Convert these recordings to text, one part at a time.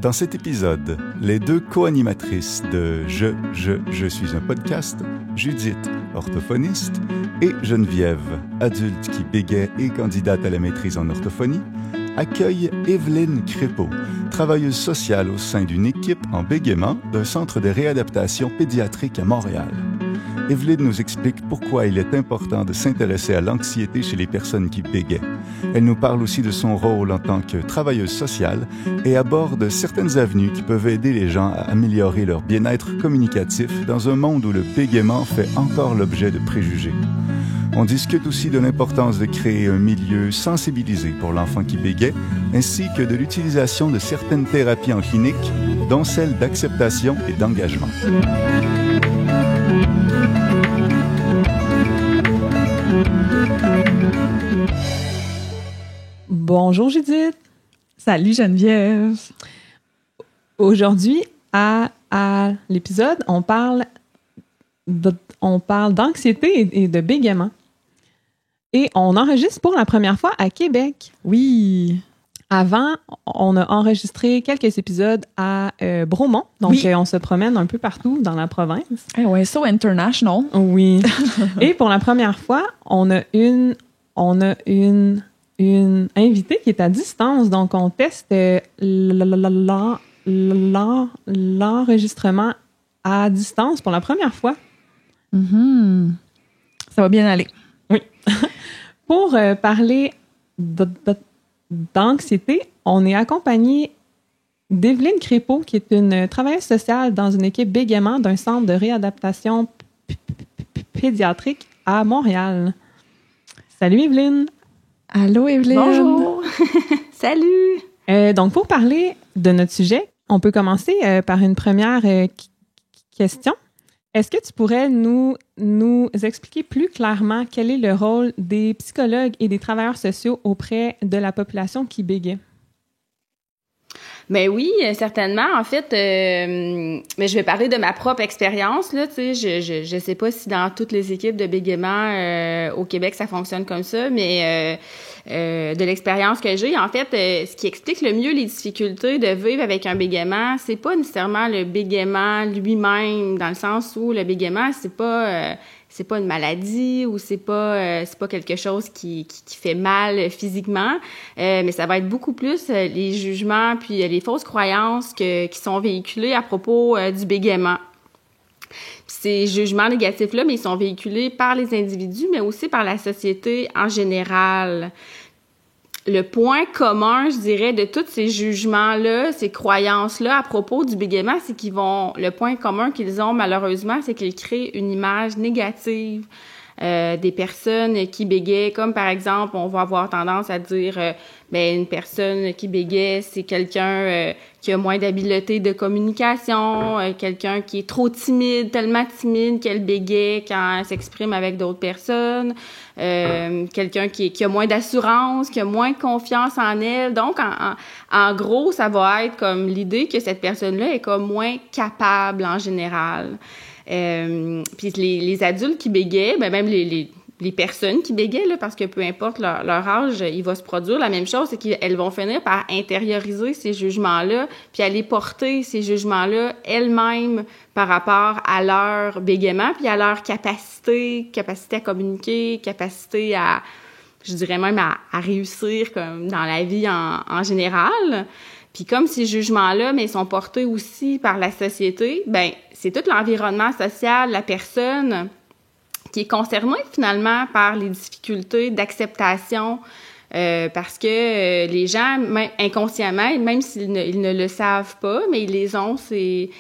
Dans cet épisode, les deux co-animatrices de Je suis un podcast, Judith, orthophoniste, et Geneviève, adulte qui bégaie et candidate à la maîtrise en orthophonie, accueillent Evelyne Crépeau, travailleuse sociale au sein d'une équipe en bégaiement d'un centre de réadaptation pédiatrique à Montréal. Evelyne nous explique pourquoi il est important de s'intéresser à l'anxiété chez les personnes qui bégaient. Elle nous parle aussi de son rôle en tant que travailleuse sociale et aborde certaines avenues qui peuvent aider les gens à améliorer leur bien-être communicatif dans un monde où le bégaiement fait encore l'objet de préjugés. On discute aussi de l'importance de créer un milieu sensibilisé pour l'enfant qui bégaie, ainsi que de l'utilisation de certaines thérapies en clinique, dont celle d'acceptation et d'engagement. Bonjour Judith. Salut Geneviève. Aujourd'hui, à l'épisode, on parle d'anxiété et de bégaiement. Et on enregistre pour la première fois à Québec. Oui. Avant, on a enregistré quelques épisodes à Bromont. Donc, oui. On se promène un peu partout dans la province. Ouais, so international. Oui. Et pour la première fois, on a une invitée qui est à distance. Donc, on teste l'enregistrement à distance pour la première fois. Mm-hmm. Ça va bien aller. Oui. Pour parler d'anxiété, on est accompagné d'Evelyne Crépeau, qui est une travailleuse sociale dans une équipe bégaiement d'un centre de réadaptation pédiatrique à Montréal. Salut Evelyne! Allô Evelyne! Bonjour! Salut! Donc, pour parler de notre sujet, on peut commencer par une première question. Est-ce que tu pourrais nous expliquer plus clairement quel est le rôle des psychologues et des travailleurs sociaux auprès de la population qui bégaie? Ben oui, certainement. En fait, mais je vais parler de ma propre expérience là. Tu sais, je sais pas si dans toutes les équipes de bégaiement au Québec ça fonctionne comme ça, mais de l'expérience que j'ai, en fait, ce qui explique le mieux les difficultés de vivre avec un bégaiement, c'est pas nécessairement le bégaiement lui-même, dans le sens où le bégaiement c'est pas une maladie ou c'est pas quelque chose qui fait mal physiquement, mais ça va être beaucoup plus les jugements puis les fausses croyances qui sont véhiculées à propos du bégaiement. Puis ces jugements négatifs-là, mais ils sont véhiculés par les individus, mais aussi par la société en général. Le point commun, je dirais, de tous ces jugements-là, ces croyances-là à propos du bégaiement, c'est le point commun qu'ils ont malheureusement, c'est qu'ils créent une image négative des personnes qui bégaient, comme par exemple, on va avoir tendance à dire une personne qui bégaie, c'est quelqu'un qui a moins d'habileté de communication, quelqu'un qui est trop timide, tellement timide qu'elle bégaie quand elle s'exprime avec d'autres personnes, quelqu'un qui a moins d'assurance, qui a moins de confiance en elle. Donc, en gros, ça va être comme l'idée que cette personne-là est comme moins capable en général. Puis les adultes qui bégaient, même les personnes qui bégaient, là, parce que peu importe leur âge, il va se produire la même chose, c'est qu'elles vont finir par intérioriser ces jugements-là, puis aller porter ces jugements-là elles-mêmes par rapport à leur bégaiement, puis à leur capacité à communiquer, capacité à, je dirais même à réussir comme dans la vie en général. Puis comme ces jugements-là, mais sont portés aussi par la société, c'est tout l'environnement social, la personne qui est concernée finalement par les difficultés d'acceptation, parce que les gens, même inconsciemment, même s'ils ne le savent pas, mais ils ont ces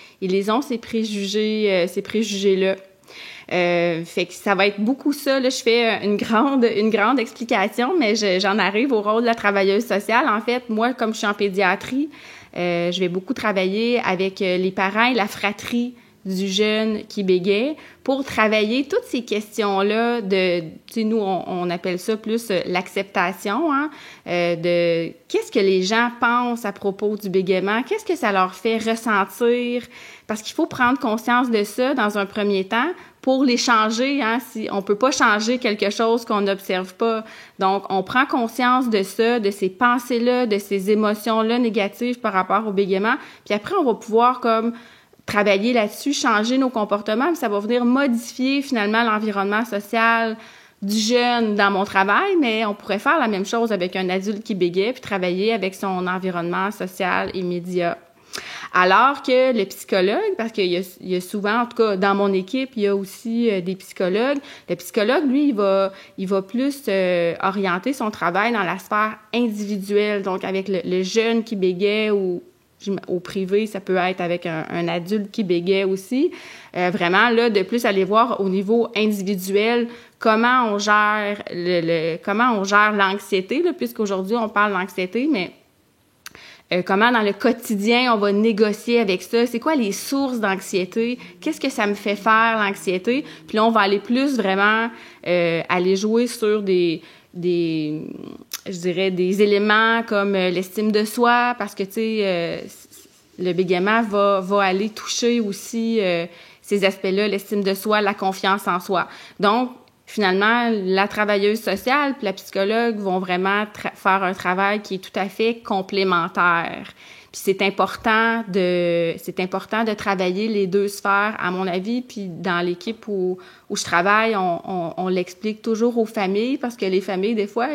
préjugés-là. Fait que ça va être beaucoup ça. Là, je fais une grande explication, mais j'en arrive au rôle de la travailleuse sociale. En fait, moi, comme je suis en pédiatrie, je vais beaucoup travailler avec les parents et la fratrie du jeune qui bégait pour travailler toutes ces questions-là de, tu sais, nous, on appelle ça plus l'acceptation, hein, de qu'est-ce que les gens pensent à propos du bégaiement, qu'est-ce que ça leur fait ressentir, parce qu'il faut prendre conscience de ça dans un premier temps pour les changer, hein, si on peut pas changer quelque chose qu'on n'observe pas. Donc, on prend conscience de ça, de ces pensées-là, de ces émotions-là négatives par rapport au bégaiement, puis après, on va pouvoir comme travailler là-dessus, changer nos comportements, puis ça va venir modifier finalement l'environnement social du jeune dans mon travail, mais on pourrait faire la même chose avec un adulte qui bégait, puis travailler avec son environnement social immédiat. Alors que le psychologue, parce qu'il y a souvent, en tout cas dans mon équipe, il y a aussi des psychologues. Le psychologue, lui, il va plus orienter son travail dans la sphère individuelle, donc avec le jeune qui bégait ou au privé, ça peut être avec un adulte qui bégait aussi. Vraiment, là, de plus aller voir au niveau individuel comment on gère l'anxiété, là, puisqu'aujourd'hui, on parle d'anxiété, mais comment dans le quotidien, on va négocier avec ça. C'est quoi les sources d'anxiété? Qu'est-ce que ça me fait faire, l'anxiété? Puis là, on va aller plus vraiment aller jouer sur des éléments comme l'estime de soi, parce que, tu sais, le bégaiement va aller toucher aussi ces aspects-là, l'estime de soi, la confiance en soi. Donc, finalement, la travailleuse sociale puis la psychologue vont vraiment faire un travail qui est tout à fait complémentaire. Puis c'est important de travailler les deux sphères, à mon avis. Puis dans l'équipe où je travaille, on l'explique toujours aux familles, parce que les familles, des fois,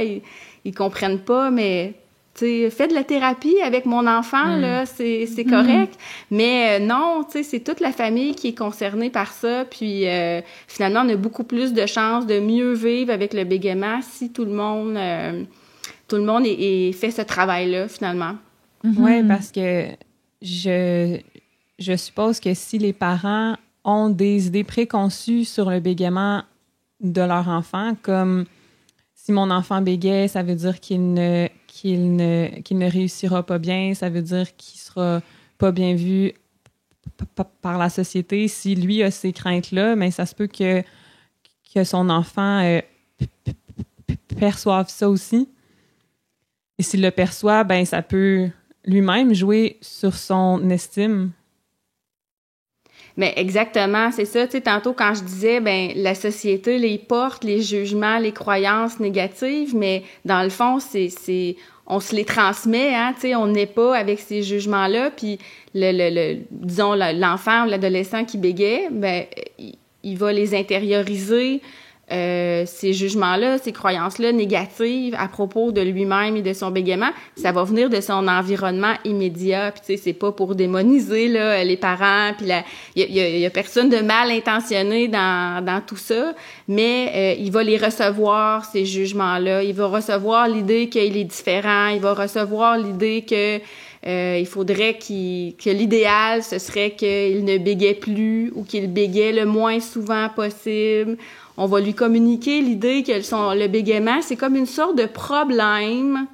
ils comprennent pas, mais tu sais, fais de la thérapie avec mon enfant, là, c'est correct. Mais non, tu sais, c'est toute la famille qui est concernée par ça. Puis finalement, on a beaucoup plus de chances de mieux vivre avec le bégaiement si tout le monde fait ce travail-là, finalement. Oui, parce que je suppose que si les parents ont des idées préconçues sur le bégaiement de leur enfant, comme si mon enfant bégaye, ça veut dire qu'il ne réussira pas bien, ça veut dire qu'il sera pas bien vu par la société. Si lui a ces craintes-là, mais ça se peut que son enfant perçoive ça aussi. Et s'il le perçoit, ben ça peut lui-même jouer sur son estime. Mais exactement, c'est ça. Tu sais, tantôt, quand je disais, ben la société les porte, les jugements, les croyances négatives, mais dans le fond, on se les transmet, hein. Tu sais, on n'est pas avec ces jugements-là. Puis disons l'enfant ou l'adolescent qui bégait, ben il va les intérioriser. Ces jugements-là, ces croyances-là négatives à propos de lui-même et de son bégaiement, ça va venir de son environnement immédiat. Puis tu sais, c'est pas pour démoniser là les parents. Puis il y a personne de mal intentionné dans tout ça, mais il va les recevoir, ces jugements-là. Il va recevoir l'idée qu'il est différent. Il va recevoir l'idée que il faudrait que l'idéal, ce serait qu'il ne bégait plus ou qu'il bégait le moins souvent possible. On va lui communiquer l'idée que le bégaiement, c'est comme une sorte de problème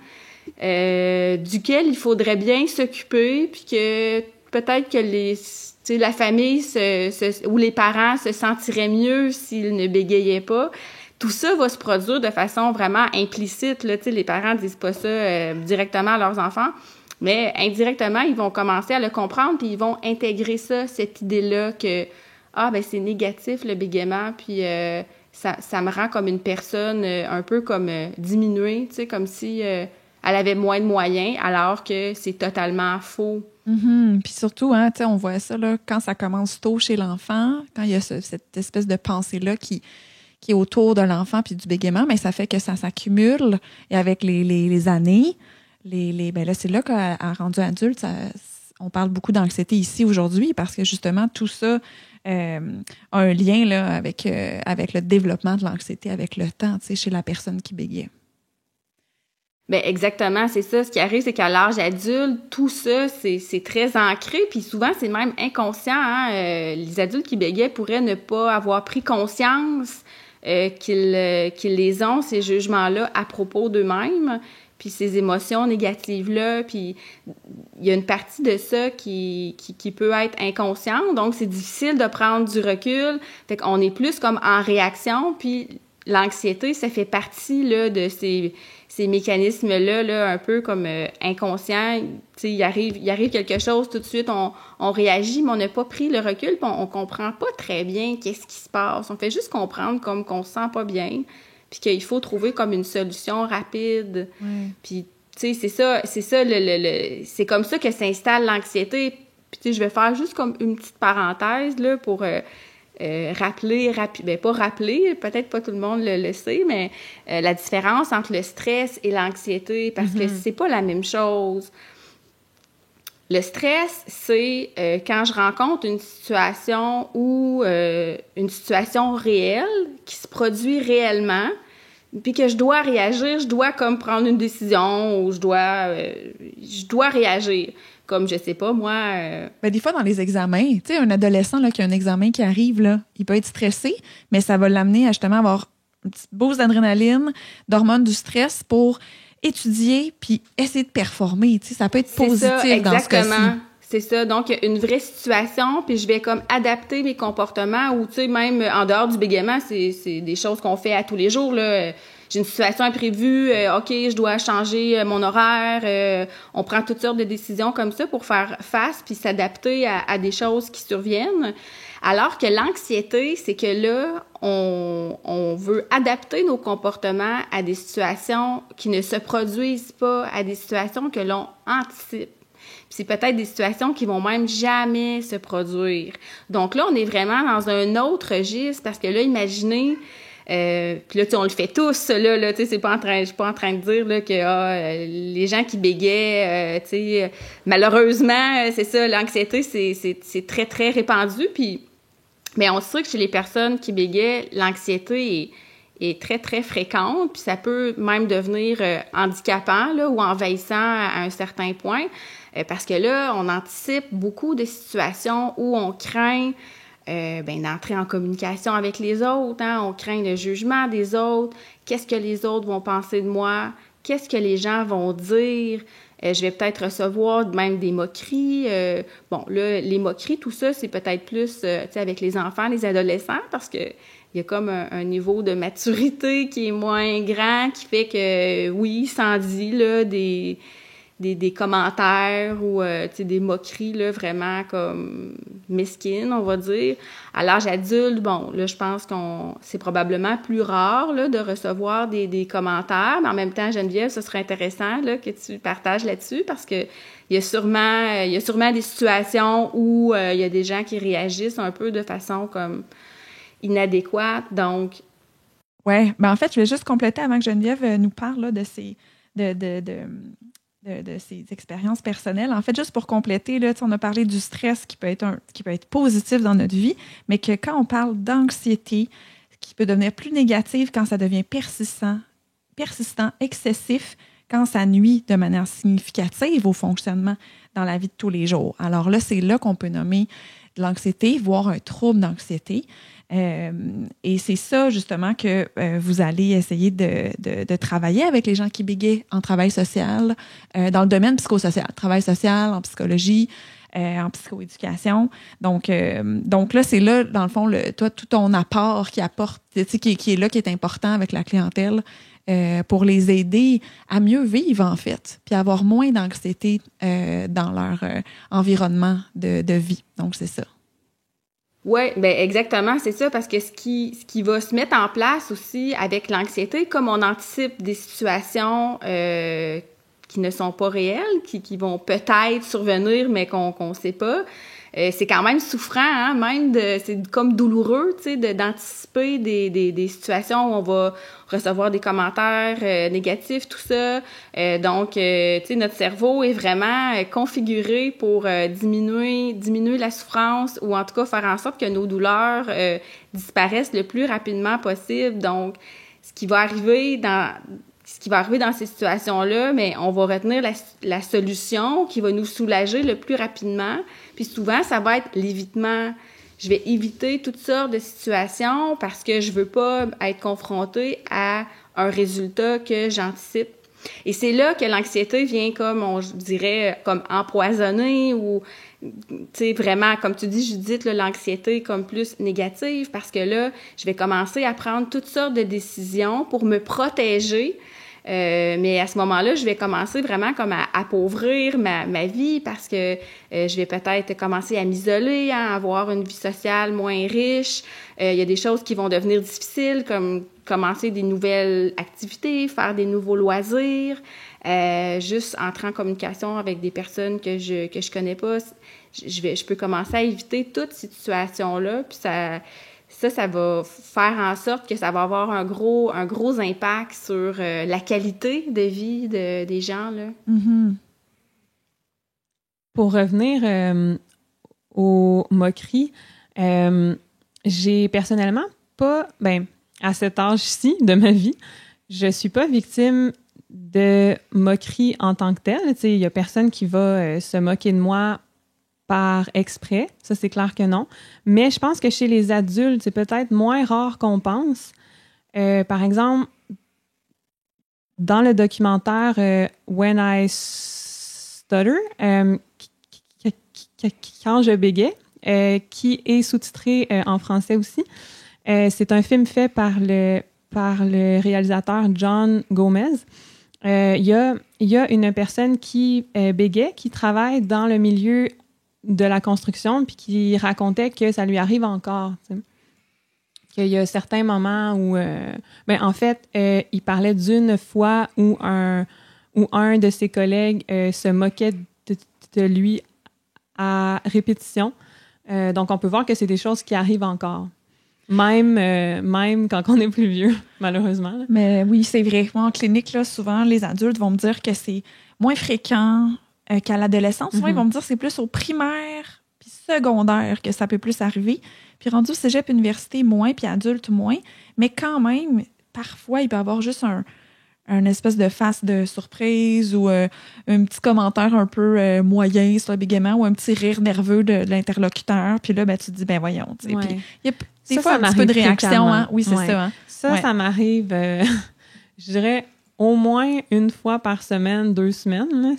duquel il faudrait bien s'occuper, puis que peut-être que la famille ou les parents se sentiraient mieux s'ils ne bégayaient pas. Tout ça va se produire de façon vraiment implicite. Là, les parents disent pas ça directement à leurs enfants, mais indirectement, ils vont commencer à le comprendre, puis ils vont intégrer ça, cette idée-là que c'est négatif le bégaiement, puis ça me rend comme une personne un peu comme diminuée, tu sais, comme si elle avait moins de moyens, alors que c'est totalement faux. Mm-hmm. Puis surtout, hein, tu sais, on voit ça là, quand ça commence tôt chez l'enfant, quand il y a cette espèce de pensée-là qui est autour de l'enfant puis du bégaiement, mais ça fait que ça s'accumule, et avec les années, ben là, c'est là qu'à rendu adulte, on parle beaucoup d'anxiété ici aujourd'hui, parce que justement, tout ça a un lien là, avec le développement de l'anxiété avec le temps, tu sais, chez la personne qui bégait. Ben exactement, c'est ça. Ce qui arrive, c'est qu'à l'âge adulte, tout ça, c'est très ancré, puis souvent, c'est même inconscient. Hein? Les adultes qui bégaient pourraient ne pas avoir pris conscience qu'ils les ont, ces jugements-là, à propos d'eux-mêmes. puis ces émotions négatives-là, puis il y a une partie de ça qui peut être inconsciente, donc c'est difficile de prendre du recul, fait qu'on est plus comme en réaction, puis l'anxiété, ça fait partie là, de ces mécanismes-là, là, un peu comme inconscients. Tu sais, il arrive quelque chose, tout de suite, on réagit, mais on n'a pas pris le recul, puis on comprend pas très bien qu'est-ce qui se passe. On fait juste comprendre comme qu'on se sent pas bien, puis qu'il faut trouver comme une solution rapide. Puis, tu sais, c'est ça, c'est comme ça que s'installe l'anxiété. Puis, tu sais, je vais faire juste comme une petite parenthèse, là, pour... pas rappeler, peut-être pas tout le monde le sait, mais la différence entre le stress et l'anxiété, parce que c'est pas la même chose. Le stress, c'est quand je rencontre une situation ou une situation réelle qui se produit réellement, puis que je dois réagir, je dois comme prendre une décision ou je dois réagir. Comme, je sais pas, moi... des fois, dans les examens, tu sais, un adolescent là, qui a un examen qui arrive, là, il peut être stressé, mais ça va l'amener à justement avoir une petite boost d'adrénaline, d'hormones du stress pour étudier puis essayer de performer. Tu sais, ça peut être positif dans ce cas-ci. C'est ça. Donc, une vraie situation, puis je vais comme adapter mes comportements ou, tu sais, même en dehors du bégaiement, c'est des choses qu'on fait à tous les jours, là. J'ai une situation imprévue, OK, je dois changer mon horaire. On prend toutes sortes de décisions comme ça pour faire face puis s'adapter à des choses qui surviennent. Alors que l'anxiété, c'est que là, on veut adapter nos comportements à des situations qui ne se produisent pas, à des situations que l'on anticipe. Puis c'est peut-être des situations qui vont même jamais se produire. Donc là, on est vraiment dans un autre registre parce que là, imaginez... puis là, tu sais, on le fait tous, ça, là, tu sais, je suis pas en train de dire, là, que, les gens qui bégaient, tu sais, malheureusement, c'est ça, l'anxiété, c'est très, très répandu, puis, mais on sait que chez les personnes qui bégaient, l'anxiété est très, très fréquente, puis ça peut même devenir handicapant, là, ou envahissant à un certain point, parce que là, on anticipe beaucoup de situations où on craint d'entrer en communication avec les autres, hein? On craint le jugement des autres, qu'est-ce que les autres vont penser de moi, qu'est-ce que les gens vont dire, je vais peut-être recevoir même des moqueries. Là, les moqueries, tout ça, c'est peut-être plus, tu sais, avec les enfants, les adolescents, parce que il y a comme un niveau de maturité qui est moins grand, qui fait que, oui, sans dit, là, des commentaires ou des moqueries là, vraiment comme mesquines, on va dire. À l'âge adulte, bon, là, je pense c'est probablement plus rare là, de recevoir des commentaires, mais en même temps, Geneviève, ce serait intéressant là, que tu partages là-dessus parce que il y a sûrement des situations où il y a des gens qui réagissent un peu de façon comme inadéquate, donc... Oui, en fait, je vais juste compléter avant que Geneviève nous parle là, de ces expériences personnelles. En fait, juste pour compléter, là, on a parlé du stress qui peut être positif dans notre vie, mais que quand on parle d'anxiété, qui peut devenir plus négative quand ça devient persistant, excessif, quand ça nuit de manière significative au fonctionnement dans la vie de tous les jours. Alors là, c'est là qu'on peut nommer de l'anxiété, voire un trouble d'anxiété. Et c'est ça, justement, que vous allez essayer de travailler avec les gens qui bégayent en travail social, dans le domaine psychosocial, travail social, en psychologie, en psychoéducation. Donc là, c'est là, dans le fond, toi, tout ton apport qui est là, qui est important avec la clientèle pour les aider à mieux vivre, en fait, puis avoir moins d'anxiété dans leur environnement de vie. Donc, c'est ça. Oui, exactement, c'est ça, parce que ce qui va se mettre en place aussi avec l'anxiété, comme on anticipe des situations qui ne sont pas réelles, qui vont peut-être survenir, mais qu'on sait pas, c'est quand même souffrant, hein, c'est comme douloureux, tu sais, d'anticiper des situations où on va recevoir des commentaires négatifs, tout ça. Donc, tu sais, notre cerveau est vraiment configuré pour diminuer la souffrance ou en tout cas faire en sorte que nos douleurs disparaissent le plus rapidement possible. Donc, ce qui va arriver dans ces situations-là, mais on va retenir la solution qui va nous soulager le plus rapidement. Puis souvent, ça va être l'évitement. Je vais éviter toutes sortes de situations parce que je veux pas être confrontée à un résultat que j'anticipe. Et c'est là que l'anxiété vient comme, on dirait, comme empoisonner ou, tu sais, vraiment, comme tu dis, Judith, là, l'anxiété comme plus négative parce que là, je vais commencer à prendre toutes sortes de décisions pour me protéger. Mais à ce moment-là, je vais commencer vraiment comme à appauvrir ma vie parce que je vais peut-être commencer à m'isoler, à avoir une vie sociale moins riche. Il y a des choses qui vont devenir difficiles, comme commencer des nouvelles activités, faire des nouveaux loisirs, juste entrer en communication avec des personnes que je connais pas. Je peux commencer à éviter toutes ces situations-là, puis ça va faire en sorte que ça va avoir un gros impact sur la qualité de vie des gens, là. Mm-hmm. Pour revenir aux moqueries, j'ai personnellement pas, à cet âge-ci de ma vie, je suis pas victime de moqueries en tant que telle. Tu sais, il y a personne qui va se moquer de moi par exprès, ça c'est clair que non. Mais je pense que chez les adultes, c'est peut-être moins rare qu'on pense. Par exemple, dans le documentaire When I Stutter, quand je bégais, qui est sous-titré en français aussi, c'est un film fait par le réalisateur John Gomez. Il y a une personne qui bégait, qui travaille dans le milieu de la construction, puis qui racontait que ça lui arrive encore. T'sais. Qu'il y a certains moments où... en fait, il parlait d'une fois où un de ses collègues se moquait de lui à répétition. Donc, on peut voir que c'est des choses qui arrivent encore. Même quand on est plus vieux, malheureusement. Là. Mais oui, c'est vrai. Moi, en clinique, là, souvent, les adultes vont me dire que c'est moins fréquent qu'à l'adolescence. Souvent, ils vont me dire que c'est plus au primaire puis secondaire que ça peut plus arriver. Puis rendu au cégep, université, moins, puis adulte, moins. Mais quand même, parfois, il peut y avoir juste un espèce de face de surprise ou un petit commentaire un peu moyen sur le bégaiement ou un petit rire nerveux de l'interlocuteur. Puis là, tu te dis, voyons. Ouais. Puis il y a des fois un petit peu de réaction. Hein? Oui, c'est ça. Hein? Ça m'arrive, je dirais, au moins une fois par semaine, 2 semaines. Là,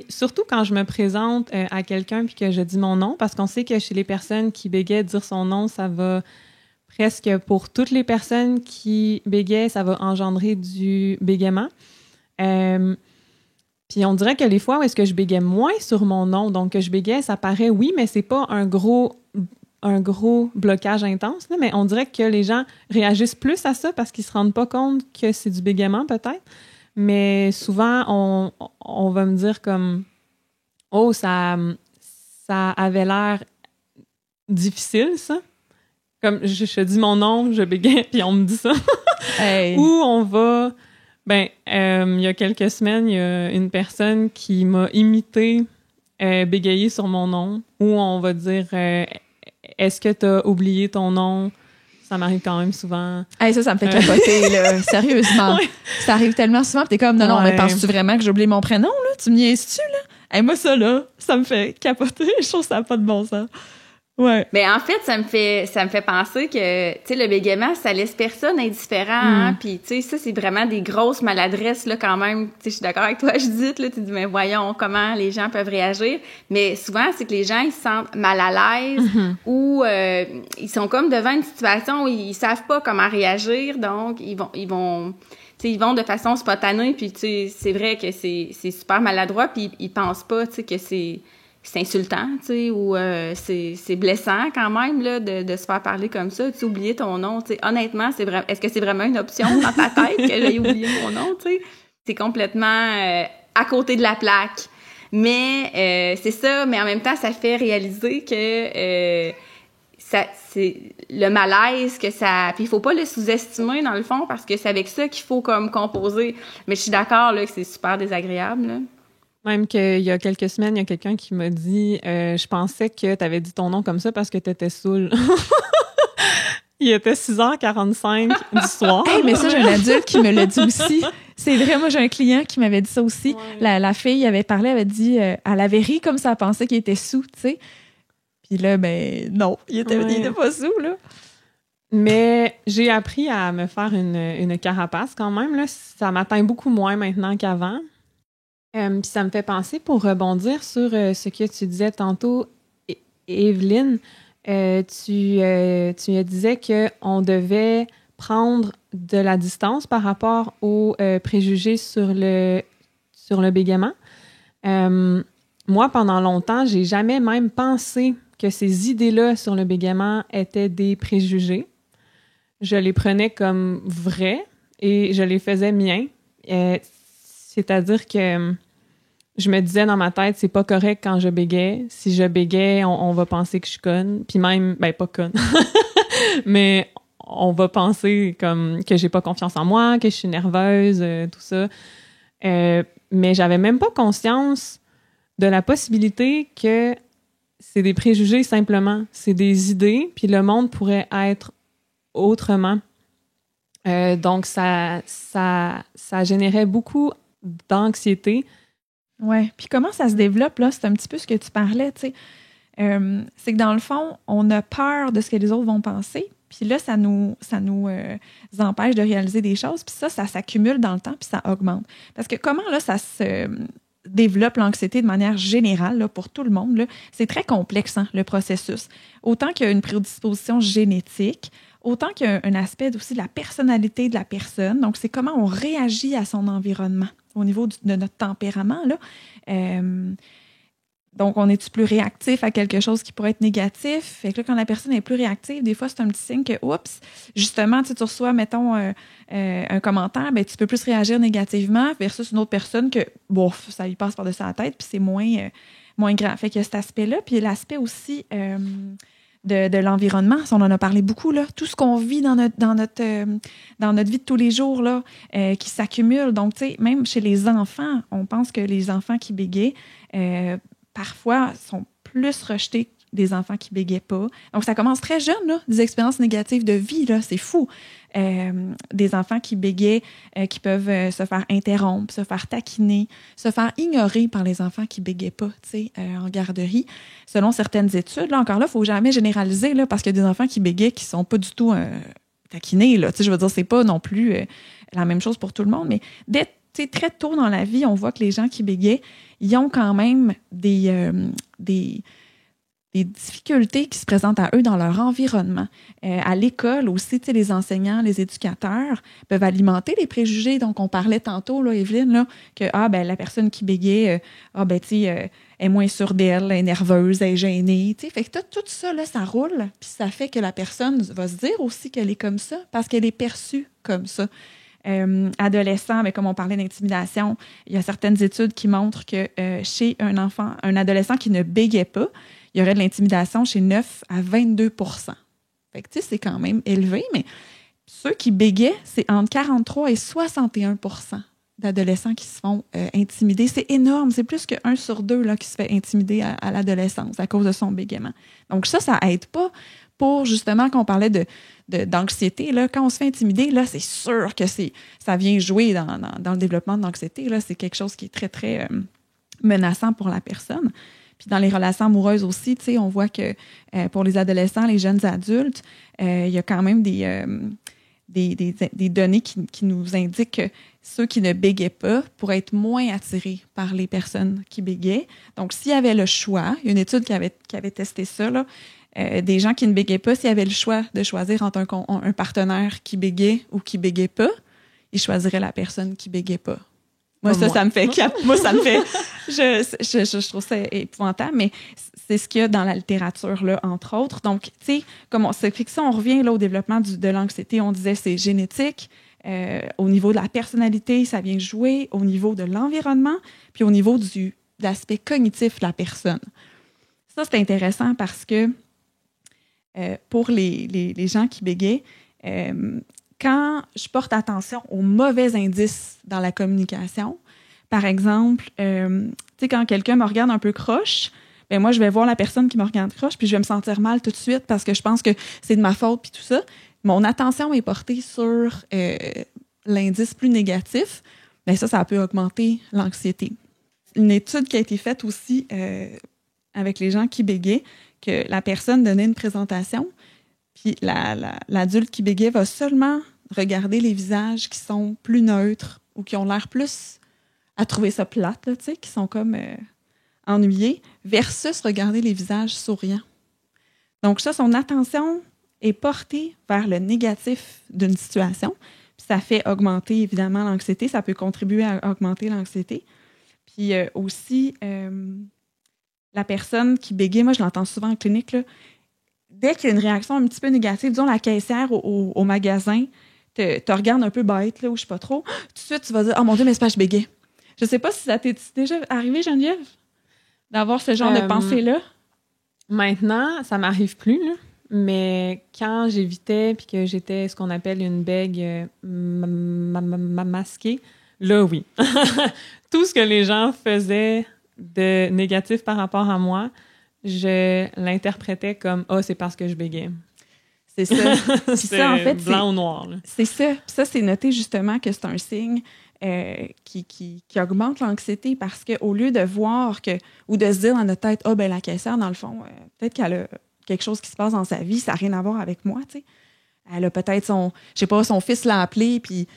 surtout quand je me présente à quelqu'un puis que je dis mon nom, parce qu'on sait que chez les personnes qui bégaient, dire son nom, ça va presque pour toutes les personnes qui bégaient, ça va engendrer du bégaiement. Puis on dirait que les fois où est-ce que je bégais moins sur mon nom, donc que je bégais, ça paraît oui, mais c'est pas un gros blocage intense, là, mais on dirait que les gens réagissent plus à ça parce qu'ils se rendent pas compte que c'est du bégaiement, peut-être. Mais souvent, on va me dire comme « Oh, ça avait l'air difficile, ça. » Comme je dis mon nom, je bégaye, puis on me dit ça. Hey. Ou on va... il y a quelques semaines, il y a une personne qui m'a imité bégayer sur mon nom, ou on va dire est-ce que tu as oublié ton nom? Ça m'arrive quand même souvent. Hey, ça me fait capoter, là. Sérieusement. Ouais. Ça arrive tellement souvent, puis t'es comme, non, mais penses-tu vraiment que j'ai oublié mon prénom, là? Tu me niaises-tu, là? Hey, moi, ça, là, ça me fait capoter. Je trouve que ça n'a pas de bon sens. Ouais. Mais en fait, ça me fait penser que, tu sais, le bégaiement, ça laisse personne indifférent, hein. Puis, tu sais, ça, c'est vraiment des grosses maladresses, là, quand même. Tu sais, je suis d'accord avec toi, Judith, là. Tu dis, mais voyons comment les gens peuvent réagir. Mais souvent, c'est que les gens, ils se sentent mal à l'aise ou ils sont comme devant une situation où ils savent pas comment réagir. Donc, ils vont de façon spontanée. Puis, tu sais, c'est vrai que c'est super maladroit. Puis, ils pensent pas, tu sais, que c'est insultant, tu sais, ou c'est blessant quand même, là, de se faire parler comme ça. Tu sais, oublier ton nom, tu sais. Honnêtement, est-ce que c'est vraiment une option dans ta tête qu'elle ait oublié mon nom, tu sais? C'est complètement à côté de la plaque. Mais c'est ça, mais en même temps, ça fait réaliser que c'est le malaise que ça... Puis il faut pas le sous-estimer, dans le fond, parce que c'est avec ça qu'il faut comme composer. Mais je suis d'accord, là, que c'est super désagréable, là. Même qu'il y a quelques semaines, il y a quelqu'un qui m'a dit je pensais que tu avais dit ton nom comme ça parce que tu étais saoul. Il était 6h45 du soir. Hey, mais ça, j'ai un adulte qui me l'a dit aussi. C'est vrai, moi, j'ai un client qui m'avait dit ça aussi. Ouais. La fille avait parlé, elle avait dit elle avait ri comme ça, elle pensait qu'il était saoul, tu sais. Puis là, non, il était pas saoul, là. Mais j'ai appris à me faire une carapace quand même. Là. Ça m'atteint beaucoup moins maintenant qu'avant. Puis ça me fait penser, pour rebondir sur ce que tu disais tantôt, Evelyne, tu disais qu'on devait prendre de la distance par rapport aux préjugés sur le bégaiement. Moi, pendant longtemps, j'ai jamais même pensé que ces idées-là sur le bégaiement étaient des préjugés. Je les prenais comme vraies et je les faisais miens. C'est-à-dire que je me disais dans ma tête, c'est pas correct quand je bégayais. Si je bégayais, on va penser que je suis conne. Puis même, pas conne, mais on va penser comme que j'ai pas confiance en moi, que je suis nerveuse, tout ça. Mais j'avais même pas conscience de la possibilité que c'est des préjugés simplement. C'est des idées, puis le monde pourrait être autrement. Donc, ça générait beaucoup d'anxiété. Oui. Puis comment ça se développe, là? C'est un petit peu ce que tu parlais, tu sais. C'est que dans le fond, on a peur de ce que les autres vont penser. Puis là, ça nous empêche de réaliser des choses. Puis ça s'accumule dans le temps, puis ça augmente. Parce que comment, là, ça se développe l'anxiété de manière générale, là, pour tout le monde, là, c'est très complexe, hein, le processus. Autant qu'il y a une prédisposition génétique, autant qu'il y a un aspect aussi de la personnalité de la personne. Donc, c'est comment on réagit à son environnement au niveau de notre tempérament, là. Donc, on est-tu plus réactif à quelque chose qui pourrait être négatif? Fait que là, quand la personne est plus réactive, des fois, c'est un petit signe que, oups, justement, tu reçois, mettons, un commentaire, ben tu peux plus réagir négativement versus une autre personne que, bon, ça lui passe par-dessus la tête, puis c'est moins grand. Fait qu'il y a cet aspect-là, puis l'aspect aussi de l'environnement, on en a parlé beaucoup, là. Tout ce qu'on vit dans notre vie de tous les jours, là, qui s'accumule. Donc, tu sais, même chez les enfants, on pense que les enfants qui bégayent, parfois, sont plus rejetés des enfants qui bégaient pas. Donc, ça commence très jeune, là, des expériences négatives de vie, là, c'est fou. Des enfants qui bégaient, qui peuvent se faire interrompre, se faire taquiner, se faire ignorer par les enfants qui bégaient pas, tu sais, en garderie. Selon certaines études, là, encore là, il faut jamais généraliser, là, parce qu'il y a des enfants qui bégaient qui sont pas du tout taquinés, là. Tu sais, je veux dire, c'est pas non plus la même chose pour tout le monde, mais très tôt dans la vie, on voit que les gens qui bégaient, ils ont quand même des difficultés qui se présentent à eux dans leur environnement. À l'école aussi, les enseignants, les éducateurs peuvent alimenter les préjugés. Donc, on parlait tantôt, là, Evelyne, là, que la personne qui bégayait, est moins sûre d'elle, elle est nerveuse, elle est gênée. T'sais. Fait que tout ça, là, ça roule, puis ça fait que la personne va se dire aussi qu'elle est comme ça parce qu'elle est perçue comme ça. Adolescent, mais comme on parlait d'intimidation, il y a certaines études qui montrent que chez un adolescent qui ne bégayait pas, il y aurait de l'intimidation chez 9 à 22 %. Fait que, tu sais, c'est quand même élevé, mais ceux qui bégaient, c'est entre 43 et 61 % d'adolescents qui se font intimider. C'est énorme. C'est plus que 1 sur 2 là, qui se fait intimider à l'adolescence à cause de son bégaiement. Donc ça aide pas pour, justement, quand on parlait d'anxiété, là, quand on se fait intimider, là, c'est sûr que ça vient jouer dans le développement de l'anxiété. Là, c'est quelque chose qui est très, très menaçant pour la personne. Puis dans les relations amoureuses aussi, tu sais, on voit que pour les adolescents, les jeunes adultes, il y a quand même des données qui nous indiquent que ceux qui ne bégaient pas pourraient être moins attirés par les personnes qui bégaient. Donc, s'il y avait le choix, il y a une étude qui avait testé ça, là, des gens qui ne bégaient pas, s'il y avait le choix de choisir entre un partenaire qui bégait ou qui bégait pas, ils choisiraient la personne qui bégait pas. Moi, ça me fait... Je trouve ça épouvantable, mais c'est ce qu'il y a dans la littérature, là, entre autres. Donc, tu sais, comme on fait que ça, on revient là, au développement de l'anxiété. On disait c'est génétique. Au niveau de la personnalité, ça vient jouer. Au niveau de l'environnement, puis au niveau de l'aspect cognitif de la personne. Ça, c'est intéressant parce que pour les gens qui bégaient, quand je porte attention aux mauvais indices dans la communication, par exemple, tu sais, quand quelqu'un me regarde un peu croche, ben moi, je vais voir la personne qui me regarde croche, puis je vais me sentir mal tout de suite parce que je pense que c'est de ma faute, puis tout ça. Mon attention est portée sur l'indice plus négatif. Bien, ça peut augmenter l'anxiété. Une étude qui a été faite aussi avec les gens qui bégaient, que la personne donnait une présentation, Puis l'adulte qui bégaye va seulement regarder les visages qui sont plus neutres ou qui ont l'air plus à trouver ça plate, là, tu sais, qui sont comme ennuyés, versus regarder les visages souriants. Donc ça, son attention est portée vers le négatif d'une situation. Puis ça fait augmenter, évidemment, l'anxiété. Ça peut contribuer à augmenter l'anxiété. Puis aussi, la personne qui bégaye, moi, je l'entends souvent en clinique, là, dès qu'il y a une réaction un petit peu négative, disons la caissière au magasin, te regarde un peu bête, là, ou je sais pas trop, tout de suite, tu vas dire « Oh mon Dieu, mais c'est pas je bégaye ». Je sais pas si ça t'est déjà arrivé, Geneviève, d'avoir ce genre de pensée-là. Maintenant, ça m'arrive plus, là. Mais quand j'évitais puis que j'étais ce qu'on appelle une bègue masquée, là, oui. Tout ce que les gens faisaient de négatif par rapport à moi, je l'interprétais comme « Ah, c'est parce que je bégayais ». C'est ça. C'est ça, en fait, blanc ou noir. Là. C'est ça. Puis ça, c'est noté justement que c'est un signe qui augmente l'anxiété parce qu'au lieu de voir ou de se dire dans notre tête « Ah, ben la caissière, dans le fond, peut-être qu'elle a quelque chose qui se passe dans sa vie, ça n'a rien à voir avec moi, tu sais. Elle a peut-être son fils l'a appelé, puis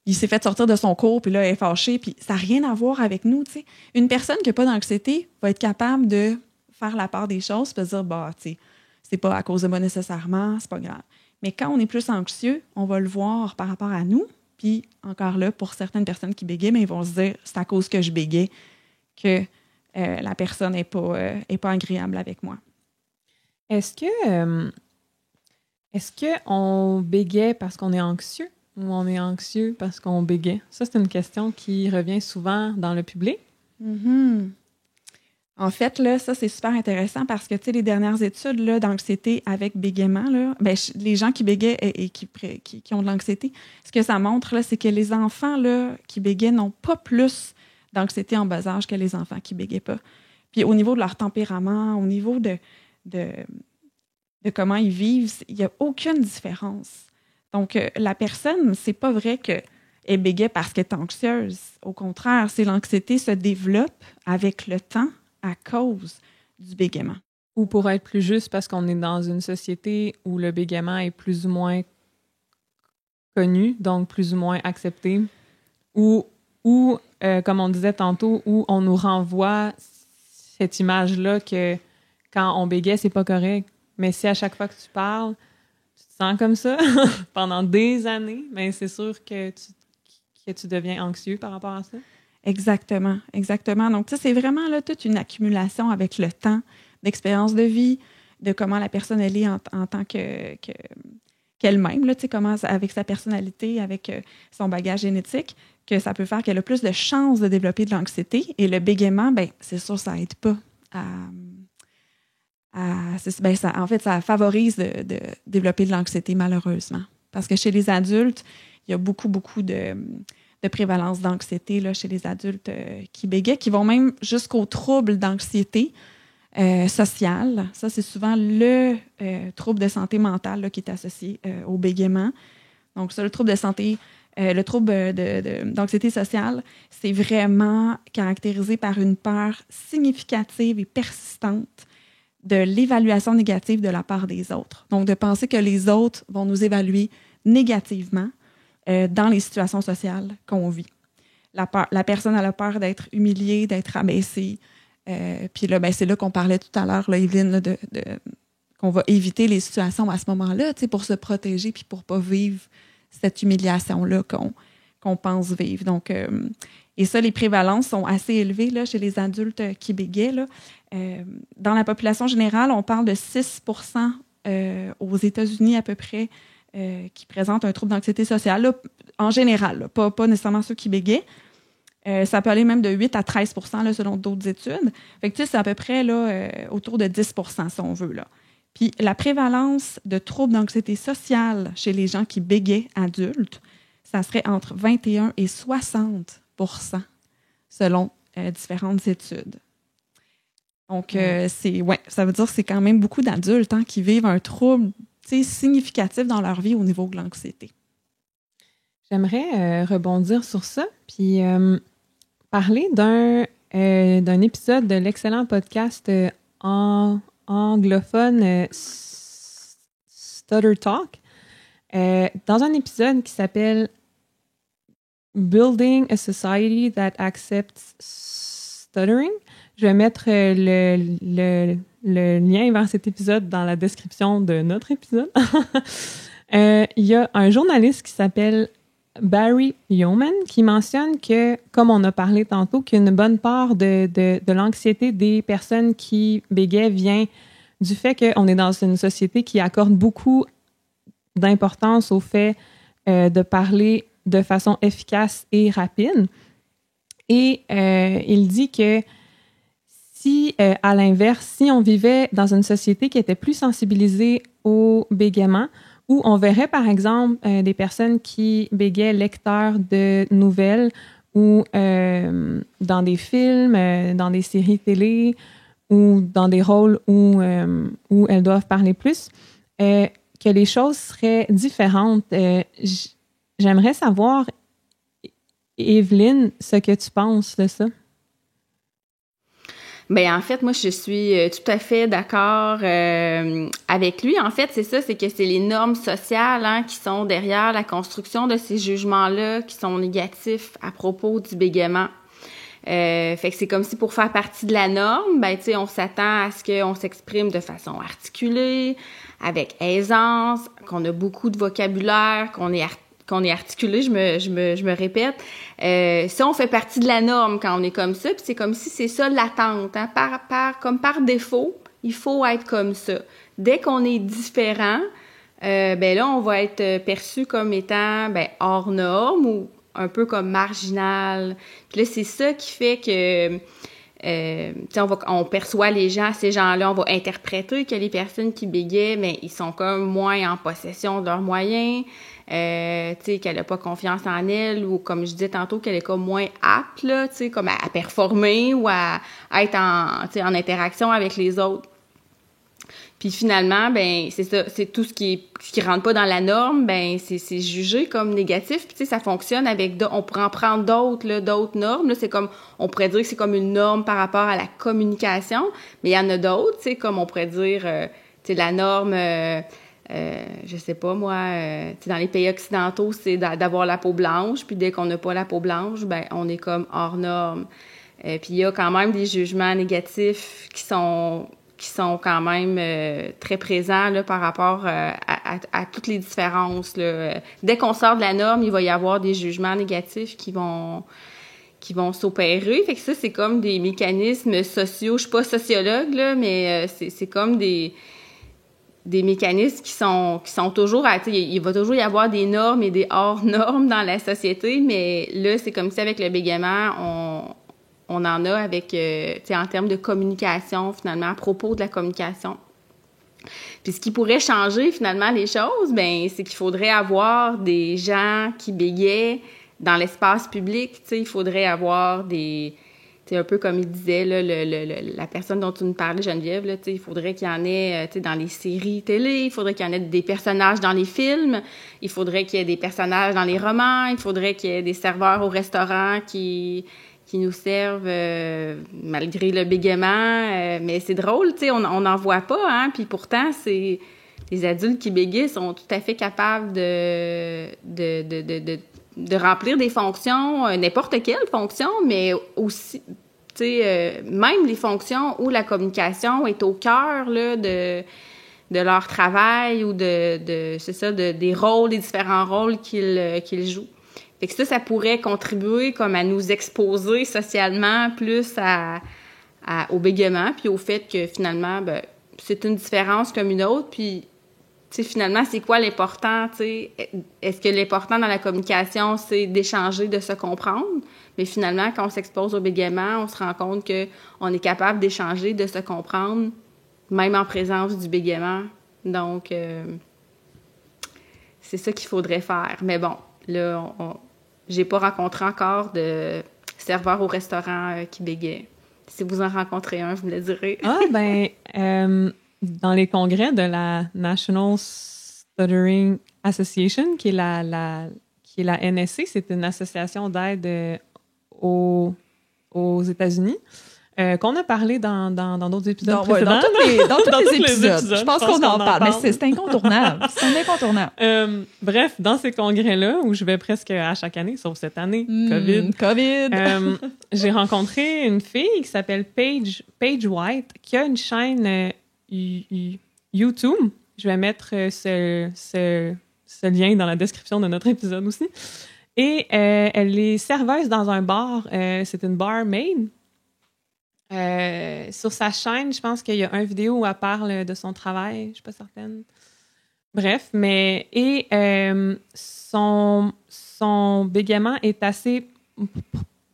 il s'est fait sortir de son cours, puis là, elle est fâchée, puis ça n'a rien à voir avec nous, tu sais. Une personne qui n'a pas d'anxiété va être capable de faire la part des choses, puis de dire « Bah, tu sais, c'est pas à cause de moi nécessairement, c'est pas grave. » Mais quand on est plus anxieux, on va le voir par rapport à nous, puis encore là, pour certaines personnes qui bégayent, mais ils vont se dire « C'est à cause que je bégaye que la personne n'est pas agréable avec moi. » Est-ce qu'on bégaye parce qu'on est anxieux ou on est anxieux parce qu'on bégaye? Ça, c'est une question qui revient souvent dans le public. Mm-hmm. En fait, là, ça, c'est super intéressant parce que, tu sais, les dernières études là, d'anxiété avec bégaiement, là, les gens qui bégayent et qui ont de l'anxiété, ce que ça montre, là, c'est que les enfants là, qui bégayent n'ont pas plus d'anxiété en bas âge que les enfants qui bégayent pas. Puis au niveau de leur tempérament, au niveau de comment ils vivent, il n'y a aucune différence. Donc, la personne, c'est pas vrai qu'elle bégaye parce qu'elle est anxieuse. Au contraire, c'est l'anxiété se développe avec le temps à cause du bégaiement. Ou pour être plus juste, parce qu'on est dans une société où le bégaiement est plus ou moins connu, donc plus ou moins accepté, ou comme on disait tantôt, où on nous renvoie cette image-là que quand on bégaye, c'est pas correct. Mais si à chaque fois que tu parles, tu te sens comme ça pendant des années, mais c'est sûr que tu deviens anxieux par rapport à ça. Exactement, exactement. Donc, ça, c'est vraiment là, toute une accumulation avec le temps, d'expérience de vie, de comment la personne elle est en tant qu'elle-même, là, comment, avec sa personnalité, avec son bagage génétique, que ça peut faire qu'elle a plus de chances de développer de l'anxiété. Et le bégaiement, ben, c'est sûr, ça n'aide pas en fait, ça favorise de développer de l'anxiété, malheureusement. Parce que chez les adultes, il y a beaucoup de prévalence d'anxiété là, chez les adultes qui bégayent, qui vont même jusqu'aux troubles d'anxiété sociale. Ça, c'est souvent le trouble de santé mentale là, qui est associé au bégaiement. Donc, ça, le trouble de santé, le trouble d'anxiété sociale, c'est vraiment caractérisé par une peur significative et persistante de l'évaluation négative de la part des autres. Donc, de penser que les autres vont nous évaluer négativement dans les situations sociales qu'on vit. La personne a la peur d'être humiliée, d'être rabaissée. Puis là, ben, c'est là qu'on parlait tout à l'heure, là, Evelyne, là, qu'on va éviter les situations à ce moment-là, pour se protéger puis pour ne pas vivre cette humiliation-là qu'on pense vivre. Donc, et ça, les prévalences sont assez élevées là, chez les adultes qui bégayent. Là. Dans la population générale, on parle de 6 % aux États-Unis à peu près qui présentent un trouble d'anxiété sociale, là, en général, là, pas nécessairement ceux qui bégayent. Ça peut aller même de 8 à 13 % là, selon d'autres études. Fait que, c'est à peu près là, autour de 10 % si on veut. Là. Puis la prévalence de troubles d'anxiété sociale chez les gens qui bégayent adultes, ça serait entre 21 et 60 % selon différentes études. Donc, ça veut dire que c'est quand même beaucoup d'adultes qui vivent un trouble significatif dans leur vie au niveau de l'anxiété. J'aimerais rebondir sur ça, puis parler d'un épisode de l'excellent podcast anglophone Stutter Talk, dans un épisode qui s'appelle Building a Society that Accepts Stuttering. Je vais mettre le lien vers cet épisode dans la description de notre épisode. Il y a un journaliste qui s'appelle Barry Yeoman qui mentionne que, comme on a parlé tantôt, qu'une bonne part de l'anxiété des personnes qui bégayent vient du fait qu'on est dans une société qui accorde beaucoup d'importance au fait de parler de façon efficace et rapide. Et il dit que si, à l'inverse, si on vivait dans une société qui était plus sensibilisée au bégaiement, où on verrait, par exemple, des personnes qui bégaient lecteurs de nouvelles ou dans des films, dans des séries télé ou dans des rôles où elles doivent parler plus, que les choses seraient différentes. J'aimerais savoir, Evelyne, ce que tu penses de ça. Ben en fait, moi, je suis tout à fait d'accord avec lui. En fait, c'est ça, c'est que c'est les normes sociales qui sont derrière la construction de ces jugements-là qui sont négatifs à propos du bégaiement. Fait que c'est comme si pour faire partie de la norme, ben tu sais, on s'attend à ce qu'on s'exprime de façon articulée, avec aisance, qu'on a beaucoup de vocabulaire, qu'on est articulé, je me répète. Ça, on fait partie de la norme quand on est comme ça, puis c'est comme si c'est ça l'attente, hein? Comme par défaut, il faut être comme ça. Dès qu'on est différent, ben là, on va être perçu comme étant hors norme ou un peu comme marginal. Puis là, c'est ça qui fait que on perçoit ces gens-là, on va interpréter que les personnes qui bégaient, mais ils sont comme moins en possession de leurs moyens, qu'elle n'a pas confiance en elle, ou comme je disais tantôt, qu'elle est comme moins apte, là, comme à performer ou à être en interaction avec les autres. Puis finalement, ben c'est ça, c'est tout ce qui rentre pas dans la norme, ben c'est jugé comme négatif. Puis tu sais, ça fonctionne avec on pourrait en prendre d'autres normes. Là, c'est comme on pourrait dire que c'est comme une norme par rapport à la communication, mais il y en a d'autres, tu sais, comme on pourrait dire, tu sais, la norme, je sais pas moi, tu sais, dans les pays occidentaux, c'est d'avoir la peau blanche. Puis dès qu'on n'a pas la peau blanche, ben on est comme hors norme. Puis il y a quand même des jugements négatifs qui sont quand même très présents là, par rapport à toutes les différences. Là. Dès qu'on sort de la norme, il va y avoir des jugements négatifs qui vont s'opérer. Fait que ça, c'est comme des mécanismes sociaux. Je suis pas sociologue, là, mais c'est comme des mécanismes qui sont toujours... Il va toujours y avoir des normes et des hors-normes dans la société, mais là, c'est comme si avec le bégaiement, on en a avec, en termes de communication, finalement, à propos de la communication. Puis ce qui pourrait changer, finalement, les choses, ben c'est qu'il faudrait avoir des gens qui bégaient dans l'espace public. Tu sais, il faudrait avoir des... Tu sais, un peu comme il disait, là, la personne dont tu nous parlais, Geneviève, là, tu sais, il faudrait qu'il y en ait, tu sais, dans les séries télé, il faudrait qu'il y en ait des personnages dans les films, il faudrait qu'il y ait des personnages dans les romans, il faudrait qu'il y ait des serveurs au restaurant qui nous servent malgré le bégaiement. Mais c'est drôle, tu sais, on n'en voit pas, hein, puis pourtant, les adultes qui bégayent sont tout à fait capables de remplir des fonctions, n'importe quelle fonction, mais aussi, tu sais, même les fonctions où la communication est au cœur, là, de leur travail ou c'est ça, des rôles, des différents rôles qu'ils jouent. Fait que ça pourrait contribuer comme à nous exposer socialement plus au bégaiement, puis au fait que finalement, ben, c'est une différence comme une autre, puis tu sais, finalement, c'est quoi l'important, tu sais? Est-ce que l'important dans la communication, c'est d'échanger, de se comprendre? Mais finalement, quand on s'expose au bégaiement, on se rend compte qu'on est capable d'échanger, de se comprendre, même en présence du bégaiement. Donc, c'est ça qu'il faudrait faire. Mais bon, là, j'ai pas rencontré encore de serveur au restaurant qui bégayait. Si vous en rencontrez un, vous me le direz. Ah, ben, dans les congrès de la National Stuttering Association, qui est la NSC, c'est une association d'aide aux États-Unis. qu'on a parlé dans d'autres épisodes Dans précédents. dans tous les épisodes. Je pense qu'on en parle, mais parle. c'est incontournable. C'est incontournable. Bref, dans ces congrès-là, où je vais presque à chaque année, sauf cette année, COVID. j'ai rencontré une fille qui s'appelle Paige White, qui a une chaîne YouTube. Je vais mettre ce lien dans la description de notre épisode aussi. Et elle est serveuse dans un bar. C'est une barmaid. Sur sa chaîne, je pense qu'il y a une vidéo où elle parle de son travail. Je ne suis pas certaine. Bref, son bégaiement est assez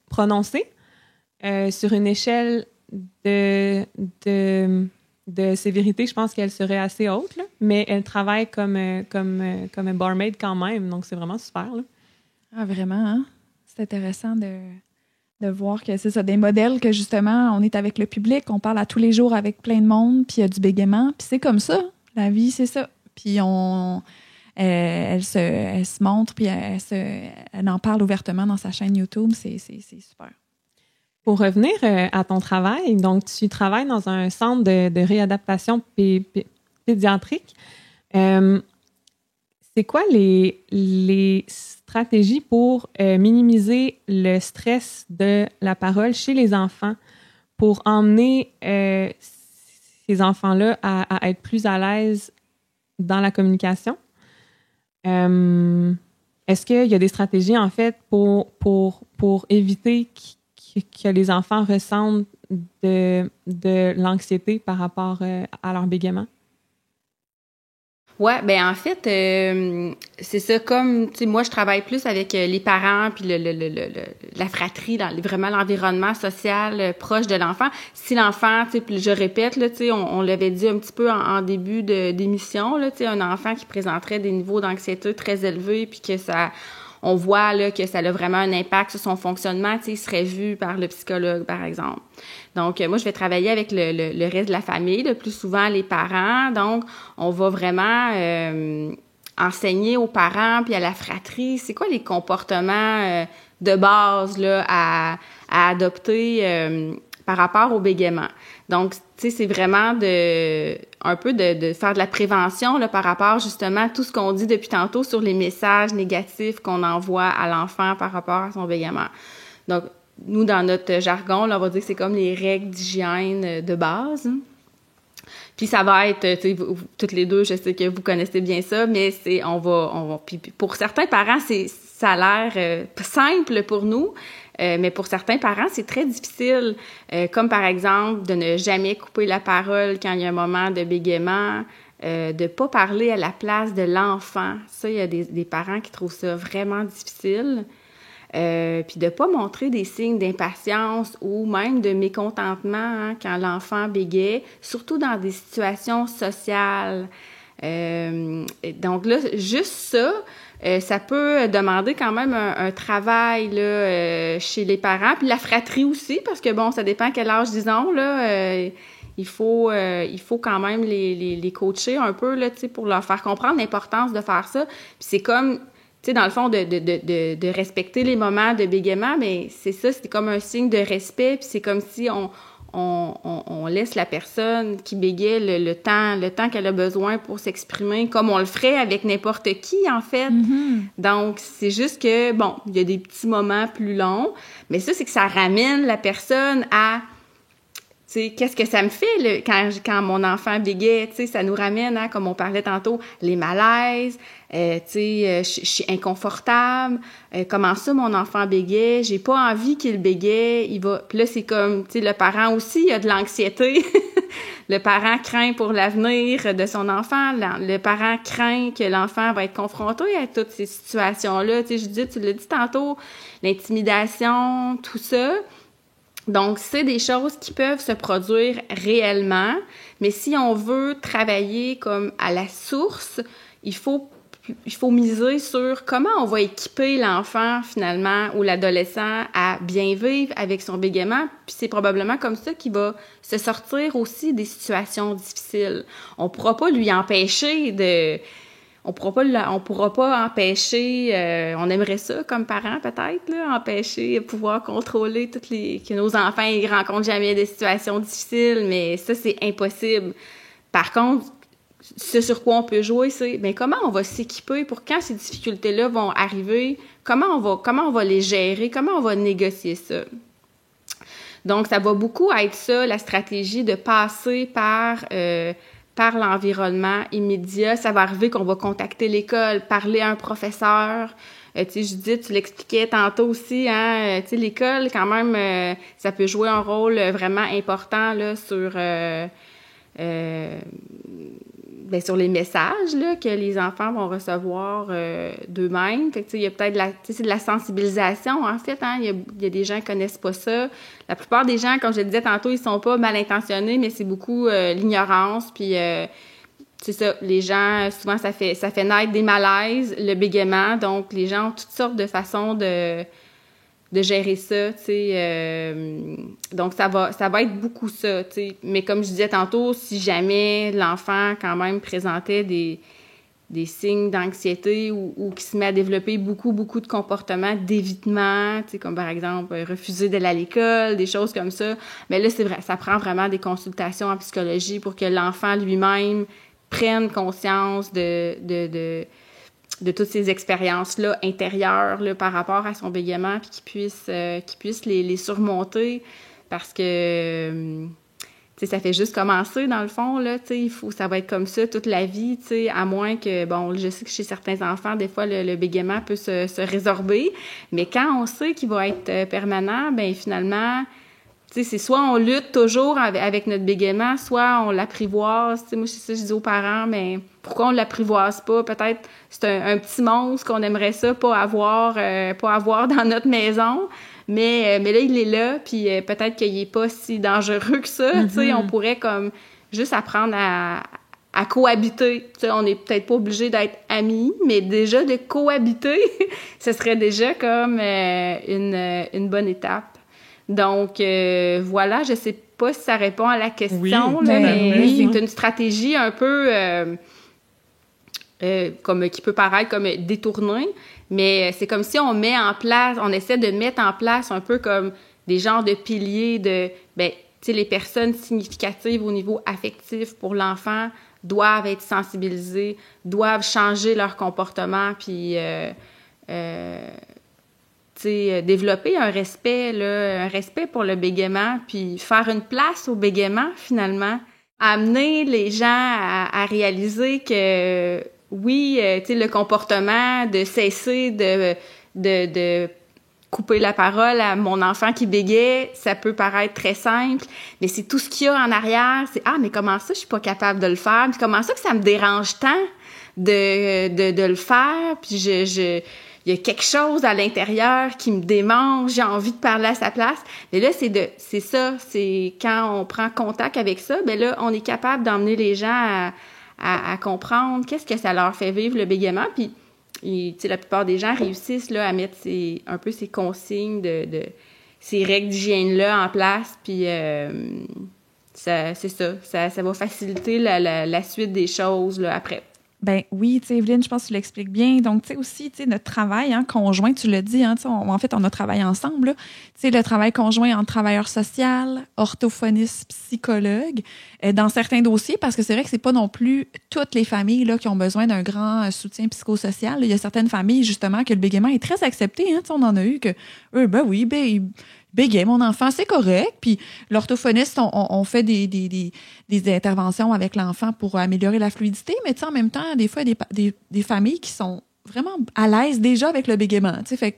prononcé sur une échelle de sévérité. Je pense qu'elle serait assez haute, là, mais elle travaille comme un barmaid quand même, donc c'est vraiment super. Là. Ah, vraiment, hein? C'est intéressant de voir que c'est ça, des modèles que justement, on est avec le public, on parle à tous les jours avec plein de monde, puis il y a du bégaiement, puis c'est comme ça, la vie, c'est ça. Puis elle se montre, puis elle en parle ouvertement dans sa chaîne YouTube, c'est super. Pour revenir à ton travail, donc tu travailles dans un centre de réadaptation pédiatrique. C'est quoi les stratégies pour minimiser le stress de la parole chez les enfants pour emmener ces enfants-là à être plus à l'aise dans la communication? Est-ce qu'il y a des stratégies, en fait, pour éviter que les enfants ressentent de l'anxiété par rapport à leur bégaiement? Ouais, ben en fait, c'est ça, comme, tu sais, moi, je travaille plus avec les parents puis la fratrie, vraiment l'environnement social proche de l'enfant. Si l'enfant, tu sais, je répète, là, tu sais, on l'avait dit un petit peu en début d'émission, là, tu sais, un enfant qui présenterait des niveaux d'anxiété très élevés puis que on voit là que ça a vraiment un impact sur son fonctionnement, tu sais, il serait vu par le psychologue, par exemple. Donc, moi, je vais travailler avec le reste de la famille, le plus souvent les parents. Donc, on va vraiment enseigner aux parents puis à la fratrie, c'est quoi les comportements de base là à adopter par rapport au bégaiement. Donc, tu sais, c'est vraiment un peu de faire de la prévention là, par rapport justement à tout ce qu'on dit depuis tantôt sur les messages négatifs qu'on envoie à l'enfant par rapport à son bégaiement. Donc, nous, dans notre jargon, là, on va dire que c'est comme les règles d'hygiène de base. Puis ça va être, tu sais, toutes les deux, je sais que vous connaissez bien ça, mais on va puis pour certains parents, ça a l'air simple pour nous, mais pour certains parents, c'est très difficile, comme par exemple de ne jamais couper la parole quand il y a un moment de bégaiement, de pas parler à la place de l'enfant. Ça, il y a des parents qui trouvent ça vraiment difficile. Puis de pas montrer des signes d'impatience ou même de mécontentement hein, quand l'enfant bégaie, surtout dans des situations sociales. Donc là, juste ça, ça peut demander quand même un travail là, chez les parents, puis la fratrie aussi, parce que bon, ça dépend quel âge, disons, là. Il faut quand même les coacher un peu là, tu sais, pour leur faire comprendre l'importance de faire ça. Puis c'est comme tu sais, dans le fond, de respecter les moments de bégaiement, mais c'est ça, c'est comme un signe de respect, puis c'est comme si on laisse la personne qui bégaie le temps qu'elle a besoin pour s'exprimer, comme on le ferait avec n'importe qui, en fait. Mm-hmm. Donc, c'est juste que, bon, il y a des petits moments plus longs, mais ça, c'est que ça ramène la personne à... Tu sais, qu'est-ce que ça me fait quand mon enfant bégaie? Tu sais, ça nous ramène, hein, comme on parlait tantôt, les malaises. Tu sais, je suis inconfortable. Comment ça, mon enfant bégaie? J'ai pas envie qu'il bégaie. Puis là, c'est comme, tu sais, le parent aussi, il a de l'anxiété. Le parent craint pour l'avenir de son enfant. Le parent craint que l'enfant va être confronté à toutes ces situations-là. Tu sais, Judith, tu l'as dit tantôt, l'intimidation, tout ça. Donc, c'est des choses qui peuvent se produire réellement, mais si on veut travailler comme à la source, il faut miser sur comment on va équiper l'enfant, finalement, ou l'adolescent à bien vivre avec son bégaiement, puis c'est probablement comme ça qu'il va se sortir aussi des situations difficiles. On pourra pas lui empêcher on pourra pas empêcher, on aimerait ça comme parents peut-être, là, empêcher, pouvoir contrôler que nos enfants ils rencontrent jamais des situations difficiles, mais ça, c'est impossible. Par contre, ce sur quoi on peut jouer, c'est comment on va s'équiper pour quand ces difficultés-là vont arriver, comment on va les gérer, comment on va négocier ça. Donc, ça va beaucoup être ça, la stratégie de passer par l'environnement immédiat. Ça va arriver qu'on va contacter l'école, parler à un professeur. Tu sais, Judith, tu l'expliquais tantôt aussi, hein, tu sais, l'école, quand même, ça peut jouer un rôle vraiment important là, sur les messages là, que les enfants vont recevoir d'eux-mêmes. Fait que, il y a peut-être c'est de la sensibilisation, en fait. Hein? Il y a des gens qui connaissent pas ça. La plupart des gens, comme je le disais tantôt, ils sont pas mal intentionnés, mais c'est beaucoup l'ignorance. Puis, c'est ça, les gens, souvent, ça fait naître des malaises, le bégaiement. Donc, les gens ont toutes sortes de façons de gérer ça, tu sais. Donc, ça va être beaucoup ça, tu sais. Mais comme je disais tantôt, si jamais l'enfant, quand même, présentait des signes d'anxiété ou qui se met à développer beaucoup de comportements d'évitement, tu sais, comme par exemple refuser d'aller à l'école, des choses comme ça, mais là, c'est vrai, ça prend vraiment des consultations en psychologie pour que l'enfant lui-même prenne conscience de toutes ces expériences-là intérieures là, par rapport à son bégaiement, puis qu'il puisse les surmonter, parce que ça fait juste commencer, dans le fond, là, ça va être comme ça toute la vie, à moins que, bon, je sais que chez certains enfants, des fois, le bégaiement peut se résorber, mais quand on sait qu'il va être permanent, ben finalement, c'est soit on lutte toujours avec notre bégaiement, soit on l'apprivoise. Moi, c'est ça que je dis aux parents, mais pourquoi on l'apprivoise pas? Peut-être c'est un petit monstre qu'on aimerait ça pas avoir dans notre maison, mais là, il est là, puis peut-être qu'il est pas si dangereux que ça. Mm-hmm. On pourrait comme juste apprendre à cohabiter. On n'est peut-être pas obligé d'être amis, mais déjà de cohabiter, ce serait déjà comme une bonne étape. Donc, voilà, je sais pas si ça répond à la question, oui, là, mais c'est une stratégie un peu comme qui peut paraître comme détournée, mais c'est comme si on essaie de mettre en place un peu comme des genres de piliers de, les personnes significatives au niveau affectif pour l'enfant doivent être sensibilisées, doivent changer leur comportement, puis développer un respect pour le bégaiement, puis faire une place au bégaiement, finalement. Amener les gens à réaliser que, oui, le comportement de cesser de couper la parole à mon enfant qui bégait, ça peut paraître très simple, mais c'est tout ce qu'il y a en arrière, c'est « Ah, mais comment ça, je suis pas capable de le faire? Puis comment ça que ça me dérange tant de le faire? Puis il y a quelque chose à l'intérieur qui me démange, j'ai envie de parler à sa place. » Mais là, c'est ça, c'est quand on prend contact avec ça, ben là, on est capable d'emmener les gens à comprendre qu'est-ce que ça leur fait vivre, le bégaiement. Puis, la plupart des gens réussissent là, à mettre un peu ces consignes, ces règles d'hygiène-là en place. Puis, c'est ça va faciliter la suite des choses là, après. Ben oui, tu sais, Evelyne, je pense que tu l'expliques bien. Donc, tu sais, aussi, tu sais, notre travail conjoint, tu l'as dit, en fait, on a travaillé ensemble. Tu sais, le travail conjoint entre travailleur social, orthophoniste, psychologue, dans certains dossiers, parce que c'est vrai que c'est pas non plus toutes les familles là, qui ont besoin d'un grand soutien psychosocial. Il y a certaines familles, justement, que le bégaiement est très accepté. Tu sais, on en a eu que, bégaye, mon enfant, c'est correct. Puis l'orthophoniste, on fait des interventions avec l'enfant pour améliorer la fluidité, mais tu sais, en même temps, des fois, il y a des familles qui sont vraiment à l'aise déjà avec le bégaiement. Tu sais, fait que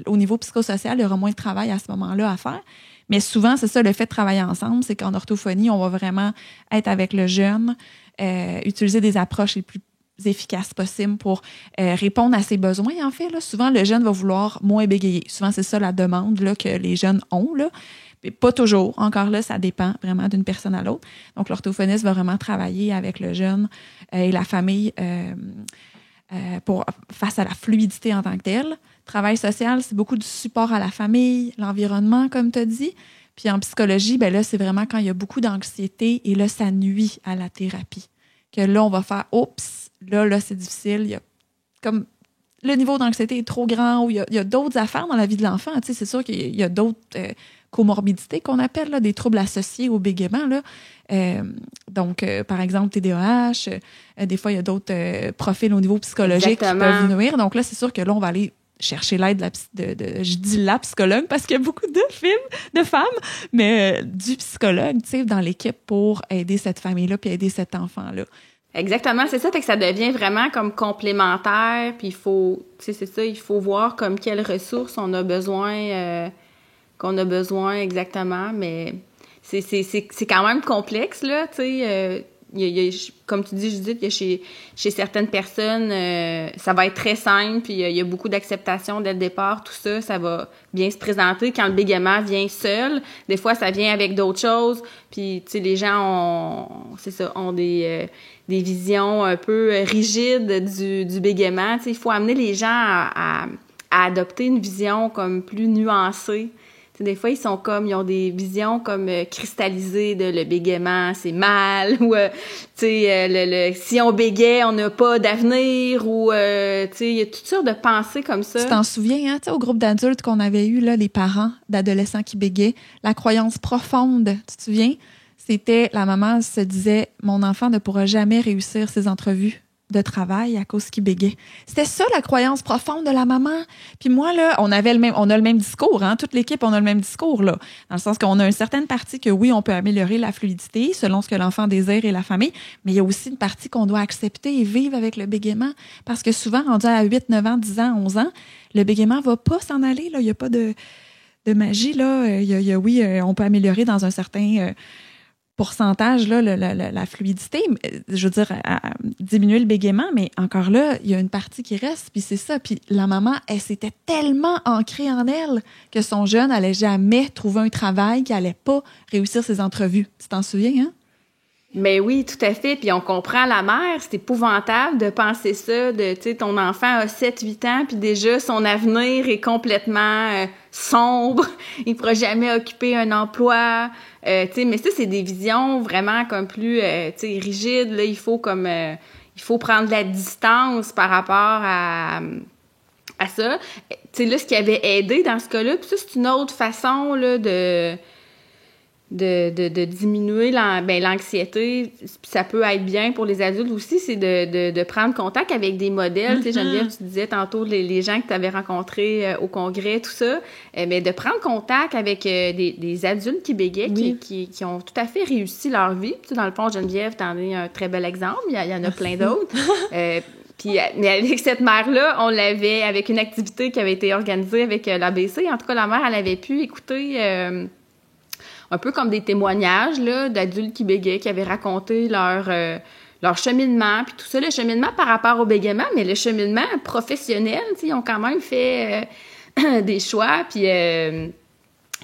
au niveau psychosocial, il y aura moins de travail à ce moment-là à faire. Mais souvent, c'est ça, le fait de travailler ensemble, c'est qu'en orthophonie, on va vraiment être avec le jeune, utiliser des approches les plus efficaces possibles pour répondre à ses besoins, en fait. Là. Souvent, le jeune va vouloir moins bégayer. Souvent, c'est ça la demande là, que les jeunes ont. Là. Mais pas toujours. Encore là, ça dépend vraiment d'une personne à l'autre. Donc, l'orthophoniste va vraiment travailler avec le jeune et la famille face à la fluidité en tant que telle. Travail social, c'est beaucoup du support à la famille, l'environnement, comme tu as dit. Puis en psychologie, ben là, c'est vraiment quand il y a beaucoup d'anxiété et là, ça nuit à la thérapie que là, on va faire « Oups, là, c'est difficile. » Il y a comme le niveau d'anxiété est trop grand ou il y a d'autres affaires dans la vie de l'enfant. Tu sais, c'est sûr qu'il y a d'autres comorbidités qu'on appelle là, des troubles associés au bégaiement. Là. Donc, par exemple, TDAH. Des fois, il y a d'autres profils au niveau psychologique qui peuvent nuire. Donc là, c'est sûr que là, on va aller chercher l'aide je dis la psychologue parce qu'il y a beaucoup de femmes, mais du psychologue, tu sais, dans l'équipe pour aider cette famille-là puis aider cet enfant-là. Exactement, c'est ça, fait que ça devient vraiment comme complémentaire, puis il faut voir comme quelles ressources on a besoin, qu'on a besoin exactement, mais c'est quand même complexe, là, tu sais, comme tu dis, Judith, il y a chez certaines personnes, ça va être très simple, puis il y a beaucoup d'acceptation dès le départ, tout ça, ça va bien se présenter. Quand le bégaiement vient seul, des fois, ça vient avec d'autres choses, puis, tu sais, les gens ont des visions un peu rigides du bégaiement. Tu sais, il faut amener les gens à adopter une vision comme plus nuancée. Tu sais, des fois, ils ont des visions comme cristallisées de le bégaiement, c'est mal, ou tu sais, si on bégait, on n'a pas d'avenir, ou tu sais, il y a toutes sortes de pensées comme ça. Tu t'en souviens, hein, tu sais, au groupe d'adultes qu'on avait eu, là, les parents d'adolescents qui bégaient, la croyance profonde, tu te souviens? C'était, la maman se disait, mon enfant ne pourra jamais réussir ses entrevues de travail à cause qu'il bégait. C'était ça, la croyance profonde de la maman. Puis moi, là, on a le même discours, hein. Toute l'équipe, on a le même discours, là. Dans le sens qu'on a une certaine partie que oui, on peut améliorer la fluidité selon ce que l'enfant désire et la famille, mais il y a aussi une partie qu'on doit accepter et vivre avec le bégaiement. Parce que souvent, rendu à 8, 9 ans, 10 ans, 11 ans, le bégaiement va pas s'en aller, là. Il y a pas de magie, là. Oui, on peut améliorer dans un certain pourcentage, là, la fluidité, je veux dire, à diminuer le bégaiement, mais encore là, il y a une partie qui reste, puis c'est ça. Puis la maman, elle s'était tellement ancrée en elle que son jeune allait jamais trouver un travail, qu'il allait pas réussir ses entrevues. Tu t'en souviens, hein? Mais oui, tout à fait. Puis on comprend la mère. C'est épouvantable de penser ça, tu sais, ton enfant a 7-8 ans, puis déjà, son avenir est complètement sombre. Il pourra jamais occuper un emploi. Tu sais, mais ça, c'est des visions vraiment comme plus, tu sais, rigides. Là, il faut prendre de la distance par rapport à ça. Tu sais, là, ce qui avait aidé dans ce cas-là, puis ça, c'est une autre façon, là, de diminuer l'anxiété, puis ça peut être bien pour les adultes aussi, c'est de prendre contact avec des modèles. Tu sais, Geneviève, tu disais tantôt les gens que tu avais rencontrés au congrès, tout ça, mais de prendre contact avec des adultes qui bégaient, oui, qui ont tout à fait réussi leur vie. Tu sais, dans le fond, Geneviève, t'en es un très bel exemple, il y en a plein d'autres. Mais avec cette mère-là, on l'avait, avec une activité qui avait été organisée avec l'ABC, en tout cas, la mère, elle avait pu écouter un peu comme des témoignages là, d'adultes qui bégaient, qui avaient raconté leur cheminement, puis tout ça, le cheminement par rapport au bégaiement, mais le cheminement professionnel, ils ont quand même fait des choix, puis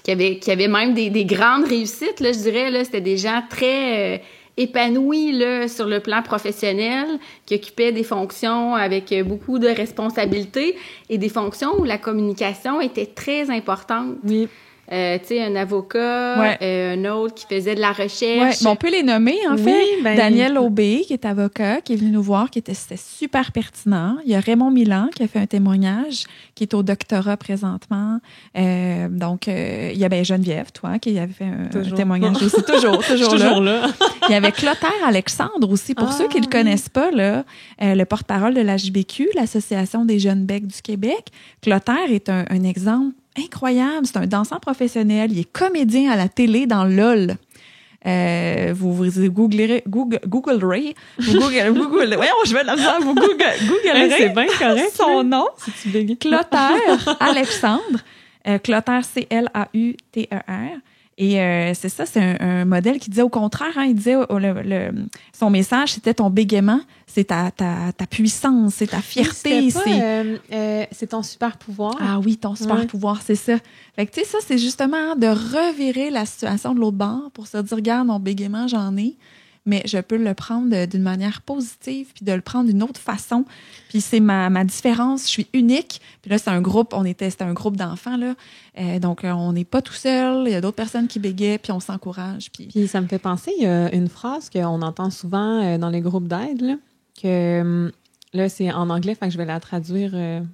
qui avaient même des grandes réussites, là, je dirais, là, c'était des gens très épanouis là, sur le plan professionnel, qui occupaient des fonctions avec beaucoup de responsabilités et des fonctions où la communication était très importante. Oui. Tu sais, un avocat, ouais, un autre qui faisait de la recherche. Ouais, on peut les nommer, en fait. Daniel Aubé, qui est avocat, qui est venu nous voir, c'était super pertinent. Il y a Raymond Milan, qui a fait un témoignage, qui est au doctorat présentement. Donc, il y a Geneviève, toi, qui avait fait un témoignage aussi. Toujours là. Il y avait Clotaire Alexandre aussi. Pour ceux qui ne le connaissent pas, là, le porte-parole de l'AJBQ, l'Association des jeunes becs du Québec. Clotaire est un exemple incroyable. C'est un danseur professionnel. Il est comédien à la télé dans LOL. Vous googlerez. Voyons, je vais la faire. Vous googlerez. C'est bien correct. Son nom. Si Clotaire Alexandre. Clotaire, C-L-A-U-T-E-R. Et c'est ça, c'est un modèle qui disait au contraire, hein, il disait, son message, c'était ton bégaiement, c'est ta puissance, c'est ta fierté. C'est ton super pouvoir. Ah oui, ton super pouvoir, c'est ça. Fait que tu sais, ça, c'est justement de revirer la situation de l'autre bord pour se dire, regarde, mon bégaiement, j'en ai, mais je peux le prendre d'une manière positive, puis de le prendre d'une autre façon. Puis c'est ma différence, je suis unique. Puis là, c'était un groupe d'enfants, là. Donc, on n'est pas tout seul, il y a d'autres personnes qui bégaient, puis on s'encourage. Puis ça me fait penser, il y a une phrase qu'on entend souvent dans les groupes d'aide, là, que là, c'est en anglais, fait que je vais la traduire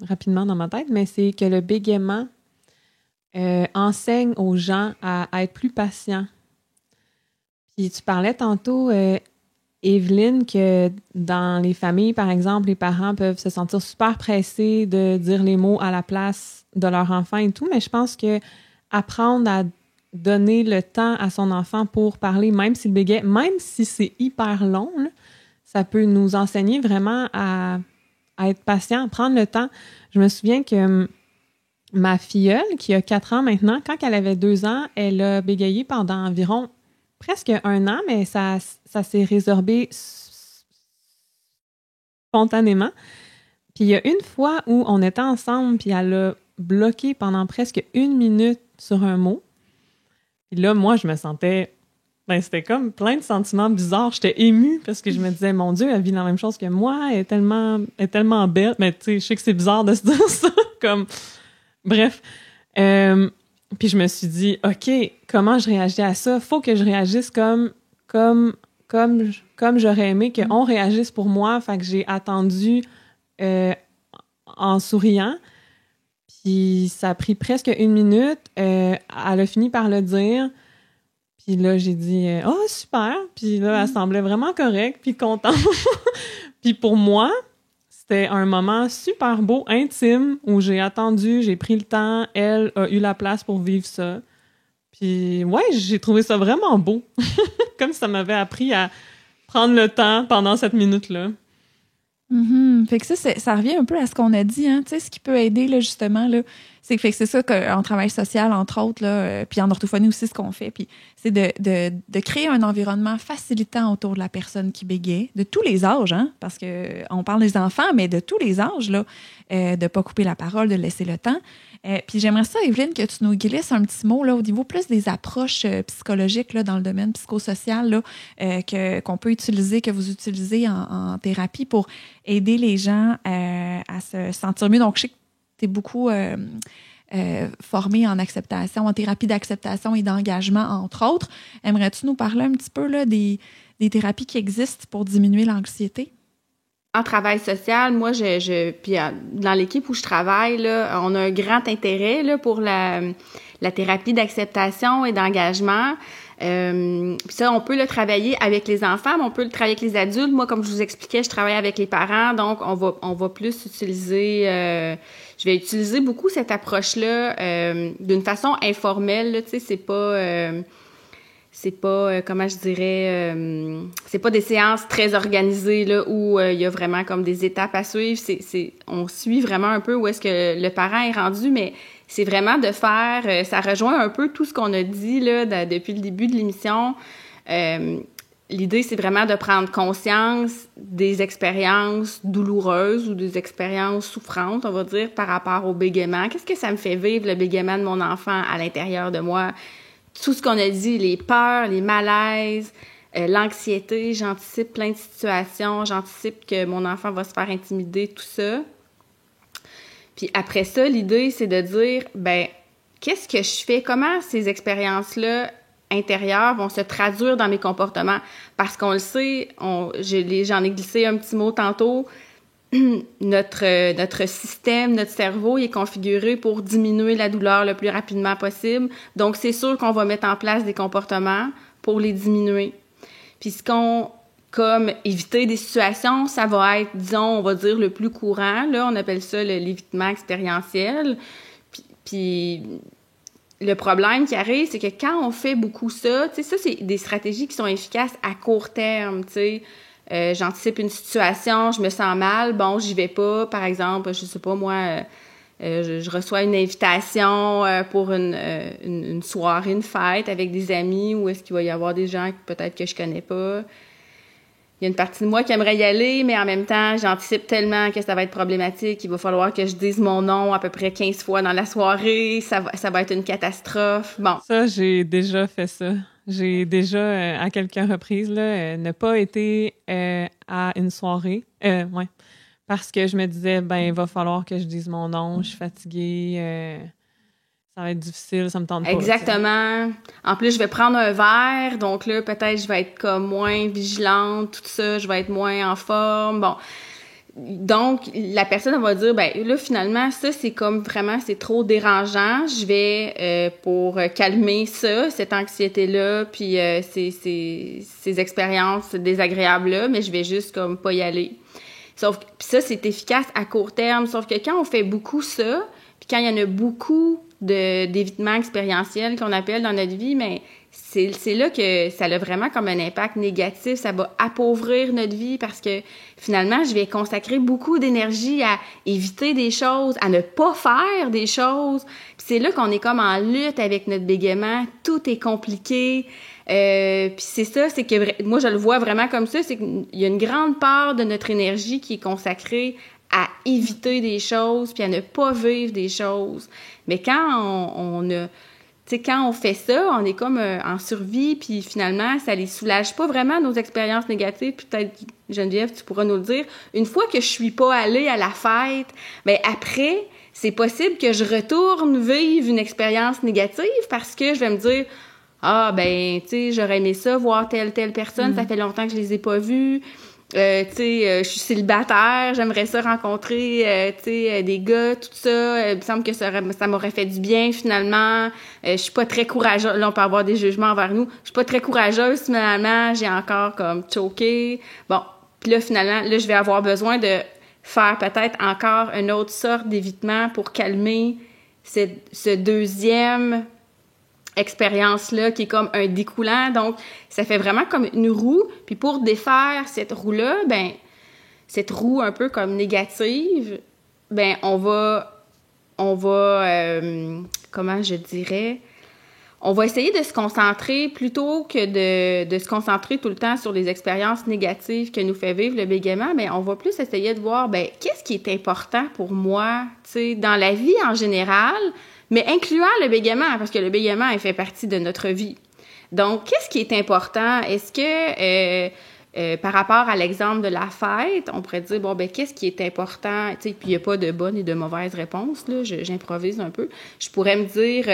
rapidement dans ma tête, mais c'est que le bégaiement enseigne aux gens à être plus patients. Puis tu parlais tantôt, Evelyne, que dans les familles, par exemple, les parents peuvent se sentir super pressés de dire les mots à la place de leur enfant et tout, mais je pense que apprendre à donner le temps à son enfant pour parler, même s'il bégaye, même si c'est hyper long, là, ça peut nous enseigner vraiment à être patient, à prendre le temps. Je me souviens que ma filleule, qui a 4 ans maintenant, quand elle avait 2 ans, elle a bégayé pendant environ presque 1 an, mais ça s'est résorbé spontanément. Puis il y a une fois où on était ensemble, puis elle a bloqué pendant presque 1 minute sur un mot. Puis là, moi, je me sentais... c'était comme plein de sentiments bizarres. J'étais émue parce que je me disais, mon Dieu, elle vit la même chose que moi, elle est tellement belle. Mais tu sais, je sais que c'est bizarre de se dire ça. Comme... Bref. Puis je me suis dit, OK, comment je réagis à ça? Faut que je réagisse comme j'aurais aimé qu'on réagisse pour moi. Fait que j'ai attendu en souriant. Puis ça a pris presque 1 minute. Elle a fini par le dire. Puis là, j'ai dit « Oh, super! » Puis là, elle semblait vraiment correcte, puis contente. Puis pour moi, c'était un moment super beau, intime, où j'ai attendu, j'ai pris le temps, elle a eu la place pour vivre ça. Puis ouais, j'ai trouvé ça vraiment beau. Comme si ça m'avait appris à prendre le temps pendant cette minute-là. Fait que ça revient un peu à ce qu'on a dit, hein. Tu sais, ce qui peut aider, là, justement, là, c'est ça qu'en travail social, entre autres, là, puis en orthophonie aussi, ce qu'on fait, puis c'est de créer un environnement facilitant autour de la personne qui bégaye, de tous les âges, hein, parce que on parle des enfants, mais de tous les âges, là, de pas couper la parole, de laisser le temps. Puis j'aimerais ça, Evelyne, que tu nous glisses un petit mot là, au niveau plus des approches psychologiques là, dans le domaine psychosocial là, qu'on peut utiliser, que vous utilisez en thérapie pour aider les gens à se sentir mieux. Donc, je sais que tu es beaucoup formée en acceptation, en thérapie d'acceptation et d'engagement, entre autres. Aimerais-tu nous parler un petit peu là, des thérapies qui existent pour diminuer l'anxiété? En travail social, moi, puis dans l'équipe où je travaille, là, on a un grand intérêt là, pour la thérapie d'acceptation et d'engagement. Puis ça, on peut le travailler avec les enfants, mais on peut le travailler avec les adultes. Moi, comme je vous expliquais, je travaille avec les parents, donc on va plus utiliser... je vais utiliser beaucoup cette approche-là d'une façon informelle. Là, tu sais, c'est pas comment je dirais, c'est pas des séances très organisées là où il y a vraiment comme des étapes à suivre. On suit vraiment un peu où est-ce que le parent est rendu, mais c'est vraiment de faire, ça rejoint un peu tout ce qu'on a dit là depuis le début de l'émission. L'idée, c'est vraiment de prendre conscience des expériences douloureuses ou des expériences souffrantes, on va dire, par rapport au bégaiement. Qu'est-ce que ça me fait vivre, le bégaiement de mon enfant à l'intérieur de moi? Tout ce qu'on a dit, les peurs, les malaises, l'anxiété, j'anticipe plein de situations, j'anticipe que mon enfant va se faire intimider, tout ça. Puis après ça, l'idée, c'est de dire, qu'est-ce que je fais? Comment ces expériences-là intérieures vont se traduire dans mes comportements? Parce qu'on le sait, j'en ai glissé un petit mot tantôt, notre système, notre cerveau, il est configuré pour diminuer la douleur le plus rapidement possible. Donc, c'est sûr qu'on va mettre en place des comportements pour les diminuer. Puis, comme éviter des situations, ça va être, disons, on va dire le plus courant. Là, on appelle ça l'évitement expérientiel. Puis le problème qui arrive, c'est que quand on fait beaucoup ça, tu sais, ça, c'est des stratégies qui sont efficaces à court terme, tu sais. J'anticipe une situation, je me sens mal, bon, j'y vais pas. Par exemple, je sais pas, moi, je reçois une invitation pour une soirée, une fête avec des amis où est-ce qu'il va y avoir des gens peut-être que je connais pas. Il y a une partie de moi qui aimerait y aller, mais en même temps, j'anticipe tellement que ça va être problématique. Il va falloir que je dise mon nom à peu près 15 fois dans la soirée. Ça va être une catastrophe. Bon. Ça, j'ai déjà fait ça. J'ai déjà, à quelques reprises, là, ne pas été à une soirée. Ouais. Parce que je me disais, ben, il va falloir que je dise mon nom, je suis fatiguée, ça va être difficile, ça me tente pas. Exactement. En plus, je vais prendre un verre, donc là, peut-être, je vais être comme moins vigilante, tout ça, je vais être moins en forme. Bon. Donc, la personne, elle va dire, ben là, finalement, ça, c'est comme vraiment, c'est trop dérangeant. Je vais, pour calmer ça, cette anxiété-là, puis ces expériences désagréables-là, mais je vais juste comme pas y aller. Sauf que ça, c'est efficace à court terme. Sauf que quand on fait beaucoup ça, puis quand il y en a beaucoup d'évitements expérientiels qu'on appelle dans notre vie, mais c'est là que ça a vraiment comme un impact négatif. Ça va appauvrir notre vie parce que finalement, je vais consacrer beaucoup d'énergie à éviter des choses, à ne pas faire des choses. Puis c'est là qu'on est comme en lutte avec notre bégaiement. Tout est compliqué. Puis c'est ça, c'est que moi, je le vois vraiment comme ça, c'est qu'il y a une grande part de notre énergie qui est consacrée à éviter des choses puis à ne pas vivre des choses. Mais quand quand on fait ça, on est comme en survie, puis finalement, ça les soulage pas vraiment, nos expériences négatives. Peut-être, Geneviève, tu pourras nous le dire. Une fois que je suis pas allée à la fête, ben après, c'est possible que je retourne vivre une expérience négative parce que je vais me dire, ah, ben, tu sais, j'aurais aimé ça, voir telle personne, ça fait longtemps que je les ai pas vues. Je suis célibataire, j'aimerais ça rencontrer des gars, tout ça. Il me semble que ça m'aurait fait du bien finalement. Je suis pas très courageuse. Là, on peut avoir des jugements envers nous. Je suis pas très courageuse finalement. J'ai encore comme choqué. Bon, puis là finalement, là je vais avoir besoin de faire peut-être encore une autre sorte d'évitement pour calmer ce deuxième expérience-là qui est comme un découlant. Donc, ça fait vraiment comme une roue. Puis pour défaire cette roue-là, ben cette roue un peu comme négative, ben on va comment je dirais, on va essayer de se concentrer plutôt que de se concentrer tout le temps sur les expériences négatives que nous fait vivre le bégaiement, mais on va plus essayer de voir, ben qu'est-ce qui est important pour moi, tu sais, dans la vie en général, mais incluant le bégaiement, parce que le bégaiement, il fait partie de notre vie. Donc, qu'est-ce qui est important? Est-ce que, par rapport à l'exemple de la fête, on pourrait dire, bon, ben qu'est-ce qui est important? Tu sais, puis il n'y a pas de bonne et de mauvaise réponse, là, j'improvise un peu. Je pourrais me dire,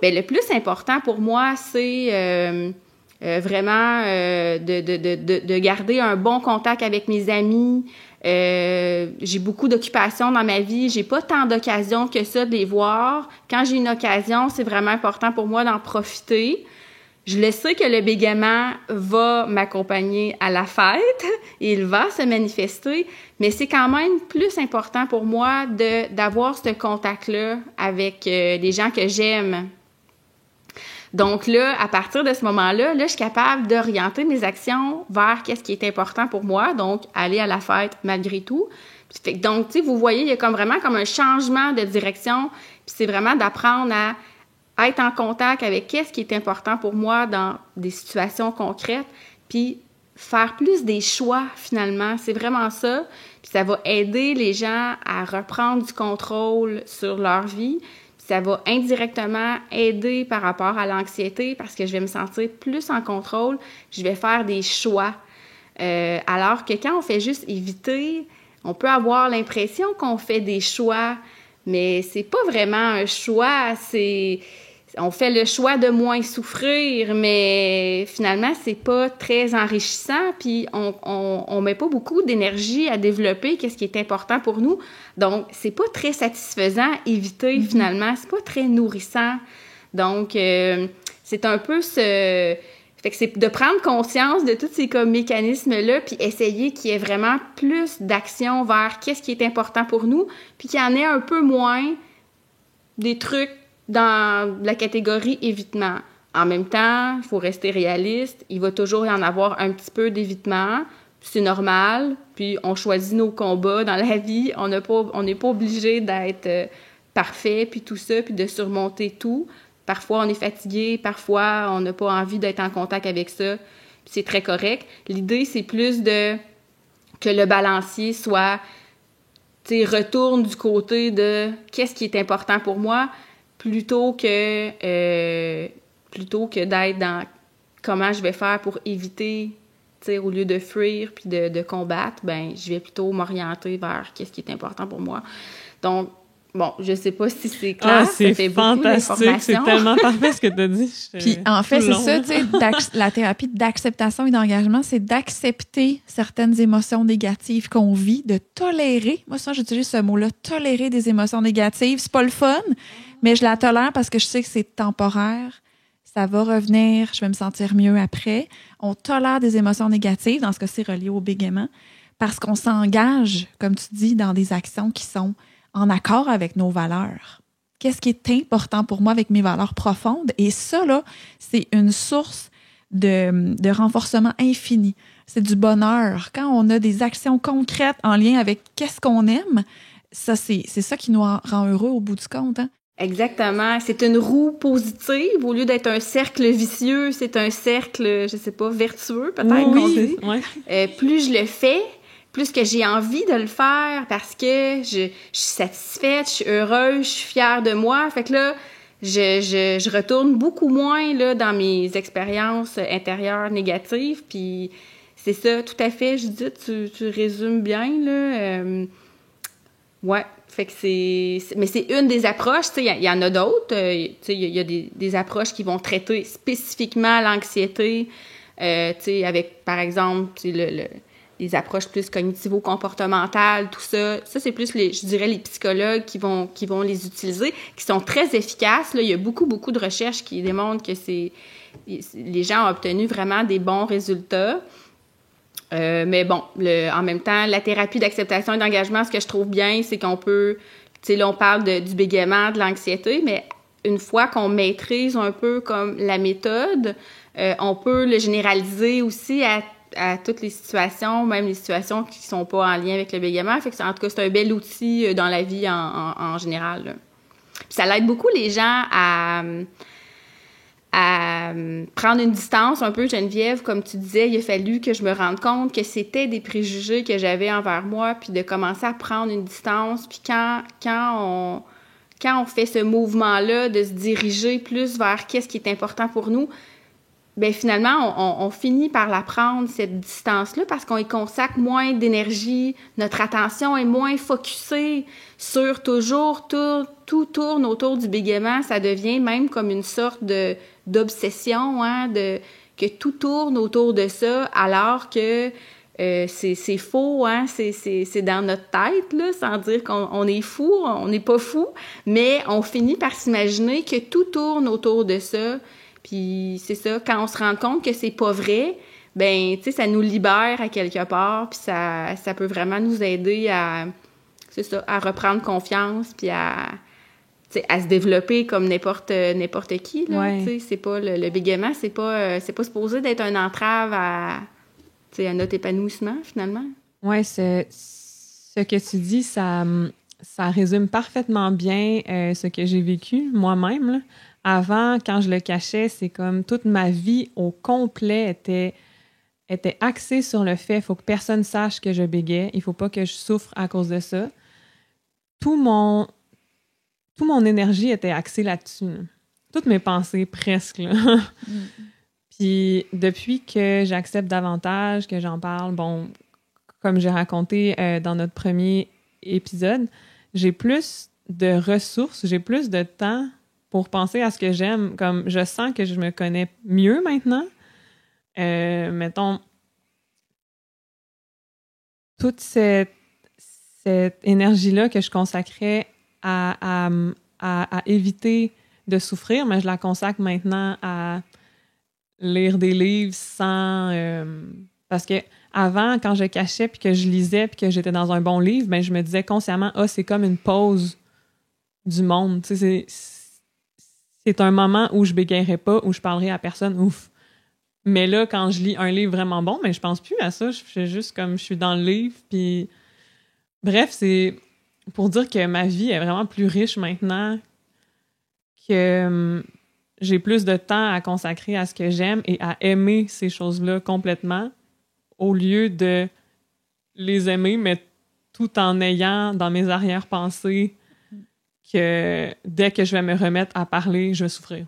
ben le plus important pour moi, c'est vraiment de garder un bon contact avec mes amis. J'ai beaucoup d'occupations dans ma vie. J'ai pas tant d'occasions que ça de les voir. Quand j'ai une occasion, c'est vraiment important pour moi d'en profiter. Je le sais que le bégaiement va m'accompagner à la fête et il va se manifester, mais c'est quand même plus important pour moi d'avoir ce contact-là avec les gens que j'aime. Donc là, à partir de ce moment-là, je suis capable d'orienter mes actions vers qu'est-ce qui est important pour moi, donc aller à la fête malgré tout. Donc, tu sais, vous voyez, il y a comme vraiment comme un changement de direction, puis c'est vraiment d'apprendre à être en contact avec qu'est-ce qui est important pour moi dans des situations concrètes, puis faire plus des choix, finalement. C'est vraiment ça. Puis ça va aider les gens à reprendre du contrôle sur leur vie. Ça va indirectement aider par rapport à l'anxiété parce que je vais me sentir plus en contrôle. Je vais faire des choix. Alors que quand on fait juste éviter, on peut avoir l'impression qu'on fait des choix, mais c'est pas vraiment un choix. On fait le choix de moins souffrir, mais finalement, c'est pas très enrichissant, puis on met pas beaucoup d'énergie à développer qu'est-ce qui est important pour nous. Donc, c'est pas très satisfaisant, éviter, finalement. C'est pas très nourrissant. Donc, c'est un peu fait que c'est de prendre conscience de tous ces comme mécanismes-là, puis essayer qu'il y ait vraiment plus d'action vers qu'est-ce qui est important pour nous, puis qu'il y en ait un peu moins des trucs dans la catégorie évitement. En même temps, il faut rester réaliste. Il va toujours y en avoir un petit peu d'évitement. C'est normal. Puis, on choisit nos combats dans la vie. On n'est pas obligé d'être parfait, puis tout ça, puis de surmonter tout. Parfois, on est fatigué. Parfois, on n'a pas envie d'être en contact avec ça. Puis c'est très correct. L'idée, c'est plus que le balancier soit, tu sais, retourne du côté de qu'est-ce qui est important pour moi, plutôt que d'être dans comment je vais faire pour éviter, tu sais, au lieu de fuir puis de combattre, ben je vais plutôt m'orienter vers qu'est-ce qui est important pour moi. Donc, bon, je sais pas si c'est clair. C'est ça fait fantastique, c'est tellement parfait ce que tu as dit. Puis en fait, c'est ça, tu sais, la thérapie d'acceptation et d'engagement, c'est d'accepter certaines émotions négatives qu'on vit, de tolérer. Moi, souvent, j'utilise ce mot-là, tolérer des émotions négatives. C'est pas le fun, mais je la tolère parce que je sais que c'est temporaire. Ça va revenir, je vais me sentir mieux après. On tolère des émotions négatives, dans ce cas-ci relié au bégaiement, parce qu'on s'engage, comme tu dis, dans des actions qui sont en accord avec nos valeurs. Qu'est-ce qui est important pour moi avec mes valeurs profondes? Et ça, là, c'est une source de renforcement infini. C'est du bonheur. Quand on a des actions concrètes en lien avec qu'est-ce qu'on aime, ça, c'est ça qui nous rend heureux au bout du compte, hein? Exactement. C'est une roue positive. Au lieu d'être un cercle vicieux, c'est un cercle, je sais pas, vertueux, peut-être. Oui, plus je le fais, plus que j'ai envie de le faire parce que je suis satisfaite, je suis heureuse, je suis fière de moi. Fait que là, je retourne beaucoup moins là dans mes expériences intérieures négatives. Puis c'est ça, tout à fait, Judith, tu résumes bien, là. Ouais. Fait que mais c'est une des approches, tu sais, il y en a d'autres, tu sais, il y a des approches qui vont traiter spécifiquement l'anxiété, tu sais, avec, par exemple, tu sais, les approches plus cognitivo-comportementales, tout ça. Ça, c'est plus, je dirais, les psychologues qui vont les utiliser, qui sont très efficaces. Là, il y a beaucoup de recherches qui démontrent que les gens ont obtenu vraiment des bons résultats. Mais bon, en même temps, la thérapie d'acceptation et d'engagement, ce que je trouve bien, c'est qu'on peut, tu sais, là, on parle du bégaiement, de l'anxiété, mais une fois qu'on maîtrise un peu comme la méthode, on peut le généraliser aussi à toutes les situations, même les situations qui sont pas en lien avec le bégaiement. Fait que en tout cas, c'est un bel outil dans la vie en général, là. Puis ça l'aide beaucoup les gens à prendre une distance un peu, Geneviève, comme tu disais, il a fallu que je me rende compte que c'était des préjugés que j'avais envers moi, puis de commencer à prendre une distance. Puis quand on fait ce mouvement-là de se diriger plus vers qu'est-ce qui est important pour nous, bien finalement, on finit par la prendre, cette distance-là, parce qu'on y consacre moins d'énergie, notre attention est moins focusée sur toujours, tout tourne autour du bégaiement, ça devient même comme une sorte d'obsession, hein, que tout tourne autour de ça, alors que c'est faux, hein, c'est dans notre tête, là, sans dire qu'on est fou, on n'est pas fou, mais on finit par s'imaginer que tout tourne autour de ça. Puis c'est ça, quand on se rend compte que c'est pas vrai, ben tu sais, ça nous libère à quelque part, puis ça peut vraiment nous aider à reprendre confiance, puis à se développer comme n'importe qui, là. Ouais. Tu sais, c'est pas le bégaiement, c'est pas supposé d'être une entrave à notre épanouissement, finalement. Oui, ce que tu dis, ça résume parfaitement bien ce que j'ai vécu moi-même, là. Avant, quand je le cachais, c'est comme toute ma vie au complet était axée sur le fait qu'il faut que personne sache que je bégayais. Il ne faut pas que je souffre à cause de ça. Tout mon énergie était axée là-dessus, là. Toutes mes pensées, presque, là. Puis depuis que j'accepte davantage, que j'en parle, bon, comme j'ai raconté dans notre premier épisode, j'ai plus de ressources, j'ai plus de temps pour penser à ce que j'aime. Comme je sens que je me connais mieux maintenant. Mettons, toute cette énergie-là que je consacrais à éviter de souffrir, mais je la consacre maintenant à lire des livres sans... parce que avant, quand je cachais, puis que je lisais, puis que j'étais dans un bon livre, ben je me disais consciemment, c'est comme une pause du monde. Tu sais, c'est un moment où je bégayerai pas, où je parlerai à personne, ouf. Mais là, quand je lis un livre vraiment bon, ben je pense plus à ça. Je fais juste comme je suis dans le livre, puis... Bref, c'est pour dire que ma vie est vraiment plus riche maintenant, que j'ai plus de temps à consacrer à ce que j'aime et à aimer ces choses-là complètement, au lieu de les aimer, mais tout en ayant dans mes arrière-pensées que dès que je vais me remettre à parler, je vais souffrir.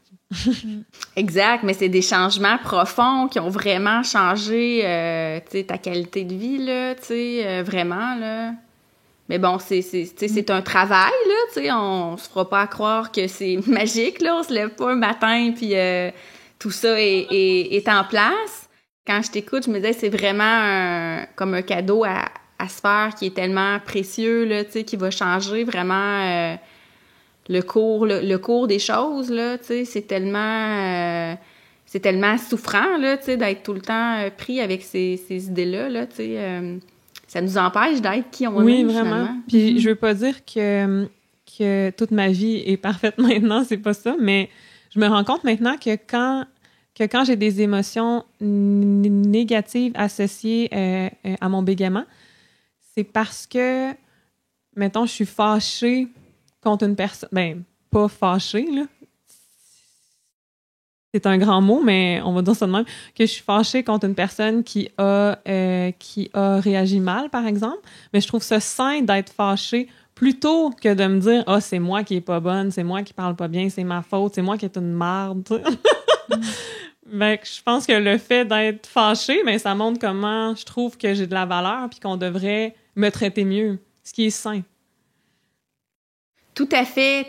Exact, mais c'est des changements profonds qui ont vraiment changé tu sais, ta qualité de vie, là, tu sais, vraiment, là. Mais bon, c'est un travail, là, tu sais, on se fera pas à croire que c'est magique, là, on se lève pas un matin, puis tout ça est en place. Quand je t'écoute, je me disais, c'est vraiment comme un cadeau à se faire qui est tellement précieux, là, tu sais, qui va changer vraiment le cours des choses, là, tu sais, c'est tellement souffrant, là, tu sais, d'être tout le temps pris avec ces idées-là, là, tu sais, ça nous empêche d'être qui on est, oui, vraiment. Finalement. Puis je veux pas dire que toute ma vie est parfaite maintenant, c'est pas ça, mais je me rends compte maintenant que quand j'ai des émotions négatives associées à mon bégaiement, c'est parce que, mettons, je suis fâchée contre une personne. Ben, pas fâchée, là. C'est un grand mot, mais on va dire ça de même, que je suis fâchée contre une personne qui a réagi mal, par exemple. Mais je trouve ça sain d'être fâchée plutôt que de me dire « Ah, c'est moi qui est pas bonne, c'est moi qui parle pas bien, c'est ma faute, c'est moi qui est une marde. » Ben, je pense que le fait d'être fâchée, ben, ça montre comment je trouve que j'ai de la valeur puis qu'on devrait me traiter mieux, ce qui est sain. Tout à fait,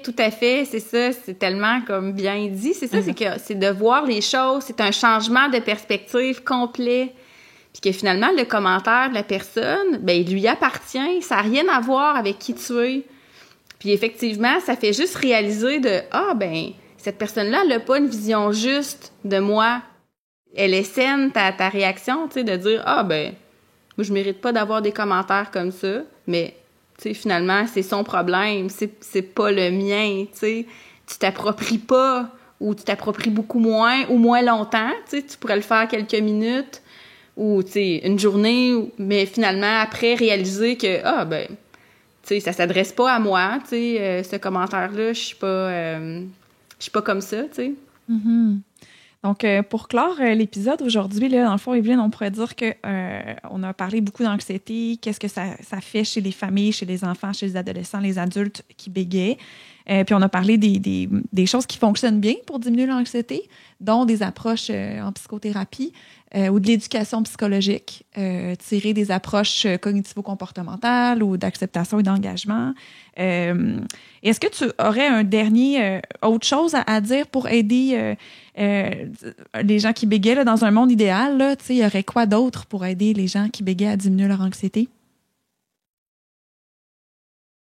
c'est ça, c'est tellement comme bien dit, c'est ça, c'est de voir les choses, c'est un changement de perspective complet, puis que finalement, le commentaire de la personne, ben il lui appartient, ça n'a rien à voir avec qui tu es. Puis effectivement, ça fait juste réaliser ben cette personne-là, elle n'a pas une vision juste de moi. Elle est saine, ta réaction, tu sais, de dire, ben moi, je mérite pas d'avoir des commentaires comme ça, mais tu sais, finalement, c'est son problème, c'est pas le mien, tu sais. Tu t'appropries pas, ou tu t'appropries beaucoup moins, ou moins longtemps, tu sais. Tu pourrais le faire quelques minutes, ou, tu sais, une journée, mais finalement, après, réaliser que, ben, tu sais, ça s'adresse pas à moi, tu sais, ce commentaire-là, je suis pas comme ça, tu sais. Mm-hmm. Donc, pour clore l'épisode aujourd'hui, là, dans le fond, Evelyne, on pourrait dire que on a parlé beaucoup d'anxiété, qu'est-ce que ça fait chez les familles, chez les enfants, chez les adolescents, les adultes qui bégayent. Puis on a parlé des choses qui fonctionnent bien pour diminuer l'anxiété, dont des approches en psychothérapie ou de l'éducation psychologique, tirer des approches cognitivo-comportementales ou d'acceptation et d'engagement. Est-ce que tu aurais un dernier autre chose à dire pour aider les gens qui bégayent là, dans un monde idéal? Là, il y aurait quoi d'autre pour aider les gens qui bégayent à diminuer leur anxiété?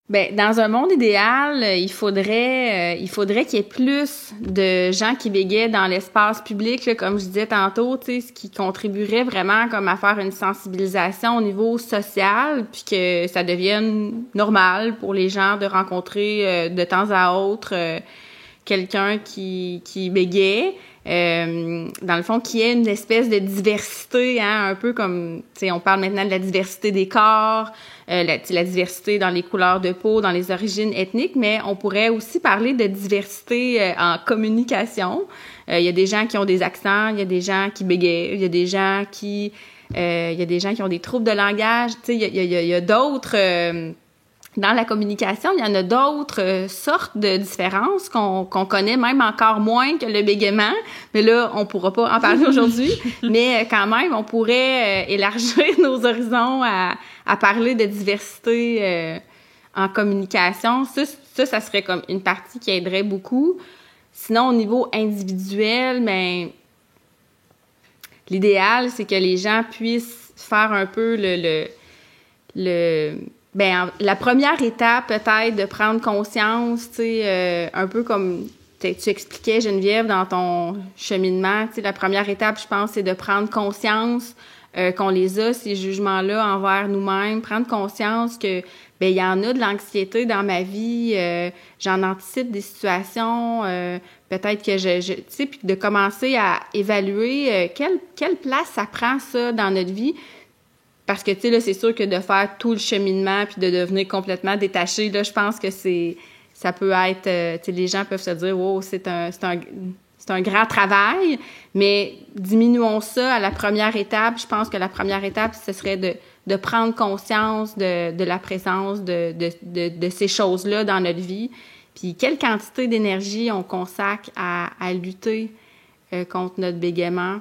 Ben, dans un monde idéal, il faudrait qu'il y ait plus de gens qui bégayent dans l'espace public, là, comme je disais tantôt, tu sais, ce qui contribuerait vraiment comme à faire une sensibilisation au niveau social, puis que ça devienne normal pour les gens de rencontrer de temps à autre quelqu'un qui bégaye. Dans le fond, qui est une espèce de diversité, hein, un peu comme, tu sais, on parle maintenant de la diversité des corps, la diversité dans les couleurs de peau, dans les origines ethniques, mais on pourrait aussi parler de diversité en communication. Il y a des gens qui ont des accents, il y a des gens qui bégayent, il y a des gens qui ont des troubles de langage. Tu sais, il y a d'autres... dans la communication, il y en a d'autres sortes de différences qu'on connaît même encore moins que le bégaiement. Mais là, on pourra pas en parler aujourd'hui. Mais quand même, on pourrait élargir nos horizons à parler de diversité en communication. Ça serait comme une partie qui aiderait beaucoup. Sinon, au niveau individuel, ben, l'idéal, c'est que les gens puissent faire un peu la première étape, peut-être, de prendre conscience, tu sais, un peu comme tu expliquais, Geneviève, dans ton cheminement, tu sais, la première étape, je pense, c'est de prendre conscience qu'on les a, ces jugements-là, envers nous-mêmes, prendre conscience que, ben, il y en a de l'anxiété dans ma vie, j'en anticipe des situations, peut-être que tu sais, puis de commencer à évaluer quelle place ça prend, ça, dans notre vie. Parce que, tu sais, là, c'est sûr que de faire tout le cheminement puis de devenir complètement détaché, là, je pense que ça peut être... tu sais, les gens peuvent se dire « Wow, c'est un grand travail », mais diminuons ça à la première étape. Je pense que la première étape, ce serait de prendre conscience de la présence de ces choses-là dans notre vie, Puis quelle quantité d'énergie on consacre à lutter contre notre bégaiement.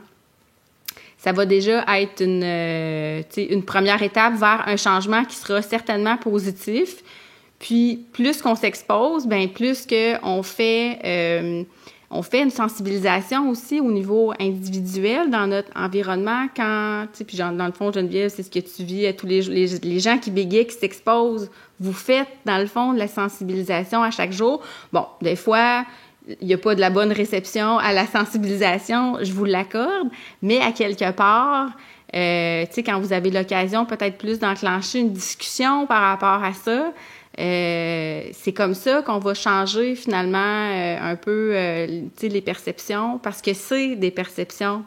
Ça va déjà être une première étape vers un changement qui sera certainement positif. Puis, plus qu'on s'expose, bien plus qu'on fait une sensibilisation aussi au niveau individuel dans notre environnement. Puis dans le fond, Geneviève, c'est ce que tu vis à tous les gens qui bégayent, qui s'exposent. Vous faites, dans le fond, de la sensibilisation à chaque jour. Bon, des fois, il n'y a pas de la bonne réception à la sensibilisation, je vous l'accorde, mais à quelque part, quand vous avez l'occasion peut-être plus d'enclencher une discussion par rapport à ça, c'est comme ça qu'on va changer finalement un peu les perceptions, parce que c'est des perceptions.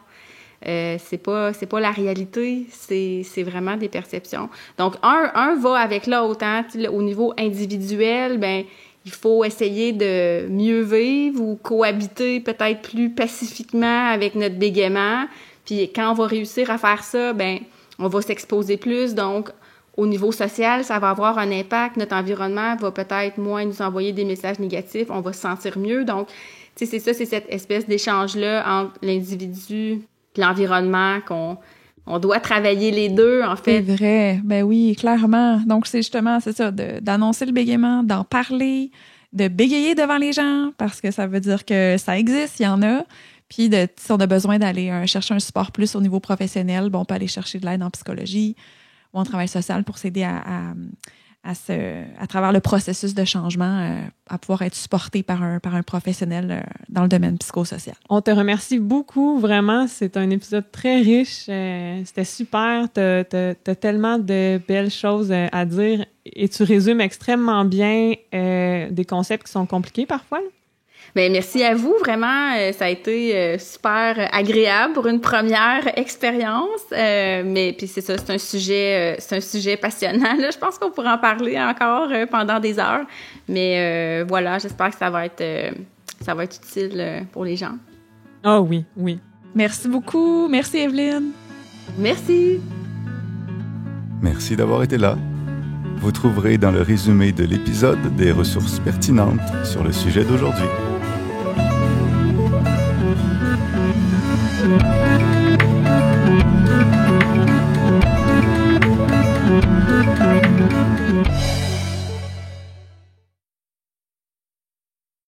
C'est pas la réalité, c'est vraiment des perceptions. Donc, un va avec l'autre, hein, au niveau individuel, ben il faut essayer de mieux vivre ou cohabiter peut-être plus pacifiquement avec notre bégaiement. Puis quand on va réussir à faire ça, ben on va s'exposer plus. Donc, au niveau social, ça va avoir un impact. Notre environnement va peut-être moins nous envoyer des messages négatifs. On va se sentir mieux. Donc, c'est ça, c'est cette espèce d'échange-là entre l'individu et l'environnement on doit travailler les deux, en fait. C'est vrai. Ben oui, clairement. Donc, c'est ça, d'annoncer le bégaiement, d'en parler, de bégayer devant les gens, parce que ça veut dire que ça existe, il y en a. Puis, si on a besoin d'aller chercher un support plus au niveau professionnel, on peut aller chercher de l'aide en psychologie ou en travail social pour s'aider à travers le processus de changement, à pouvoir être supporté par un professionnel dans le domaine psychosocial. On te remercie beaucoup, vraiment. C'est un épisode très riche. C'était super. T'as tellement de belles choses à dire et tu résumes extrêmement bien des concepts qui sont compliqués parfois, là. Bien, merci à vous. Vraiment, ça a été super agréable pour une première expérience. Mais puis c'est ça, c'est un sujet passionnant. Là, je pense qu'on pourra en parler encore pendant des heures. Mais voilà, j'espère que ça va être utile pour les gens. Ah oui, oui. Merci beaucoup. Merci, Evelyne. Merci. Merci d'avoir été là. Vous trouverez dans le résumé de l'épisode des ressources pertinentes sur le sujet d'aujourd'hui.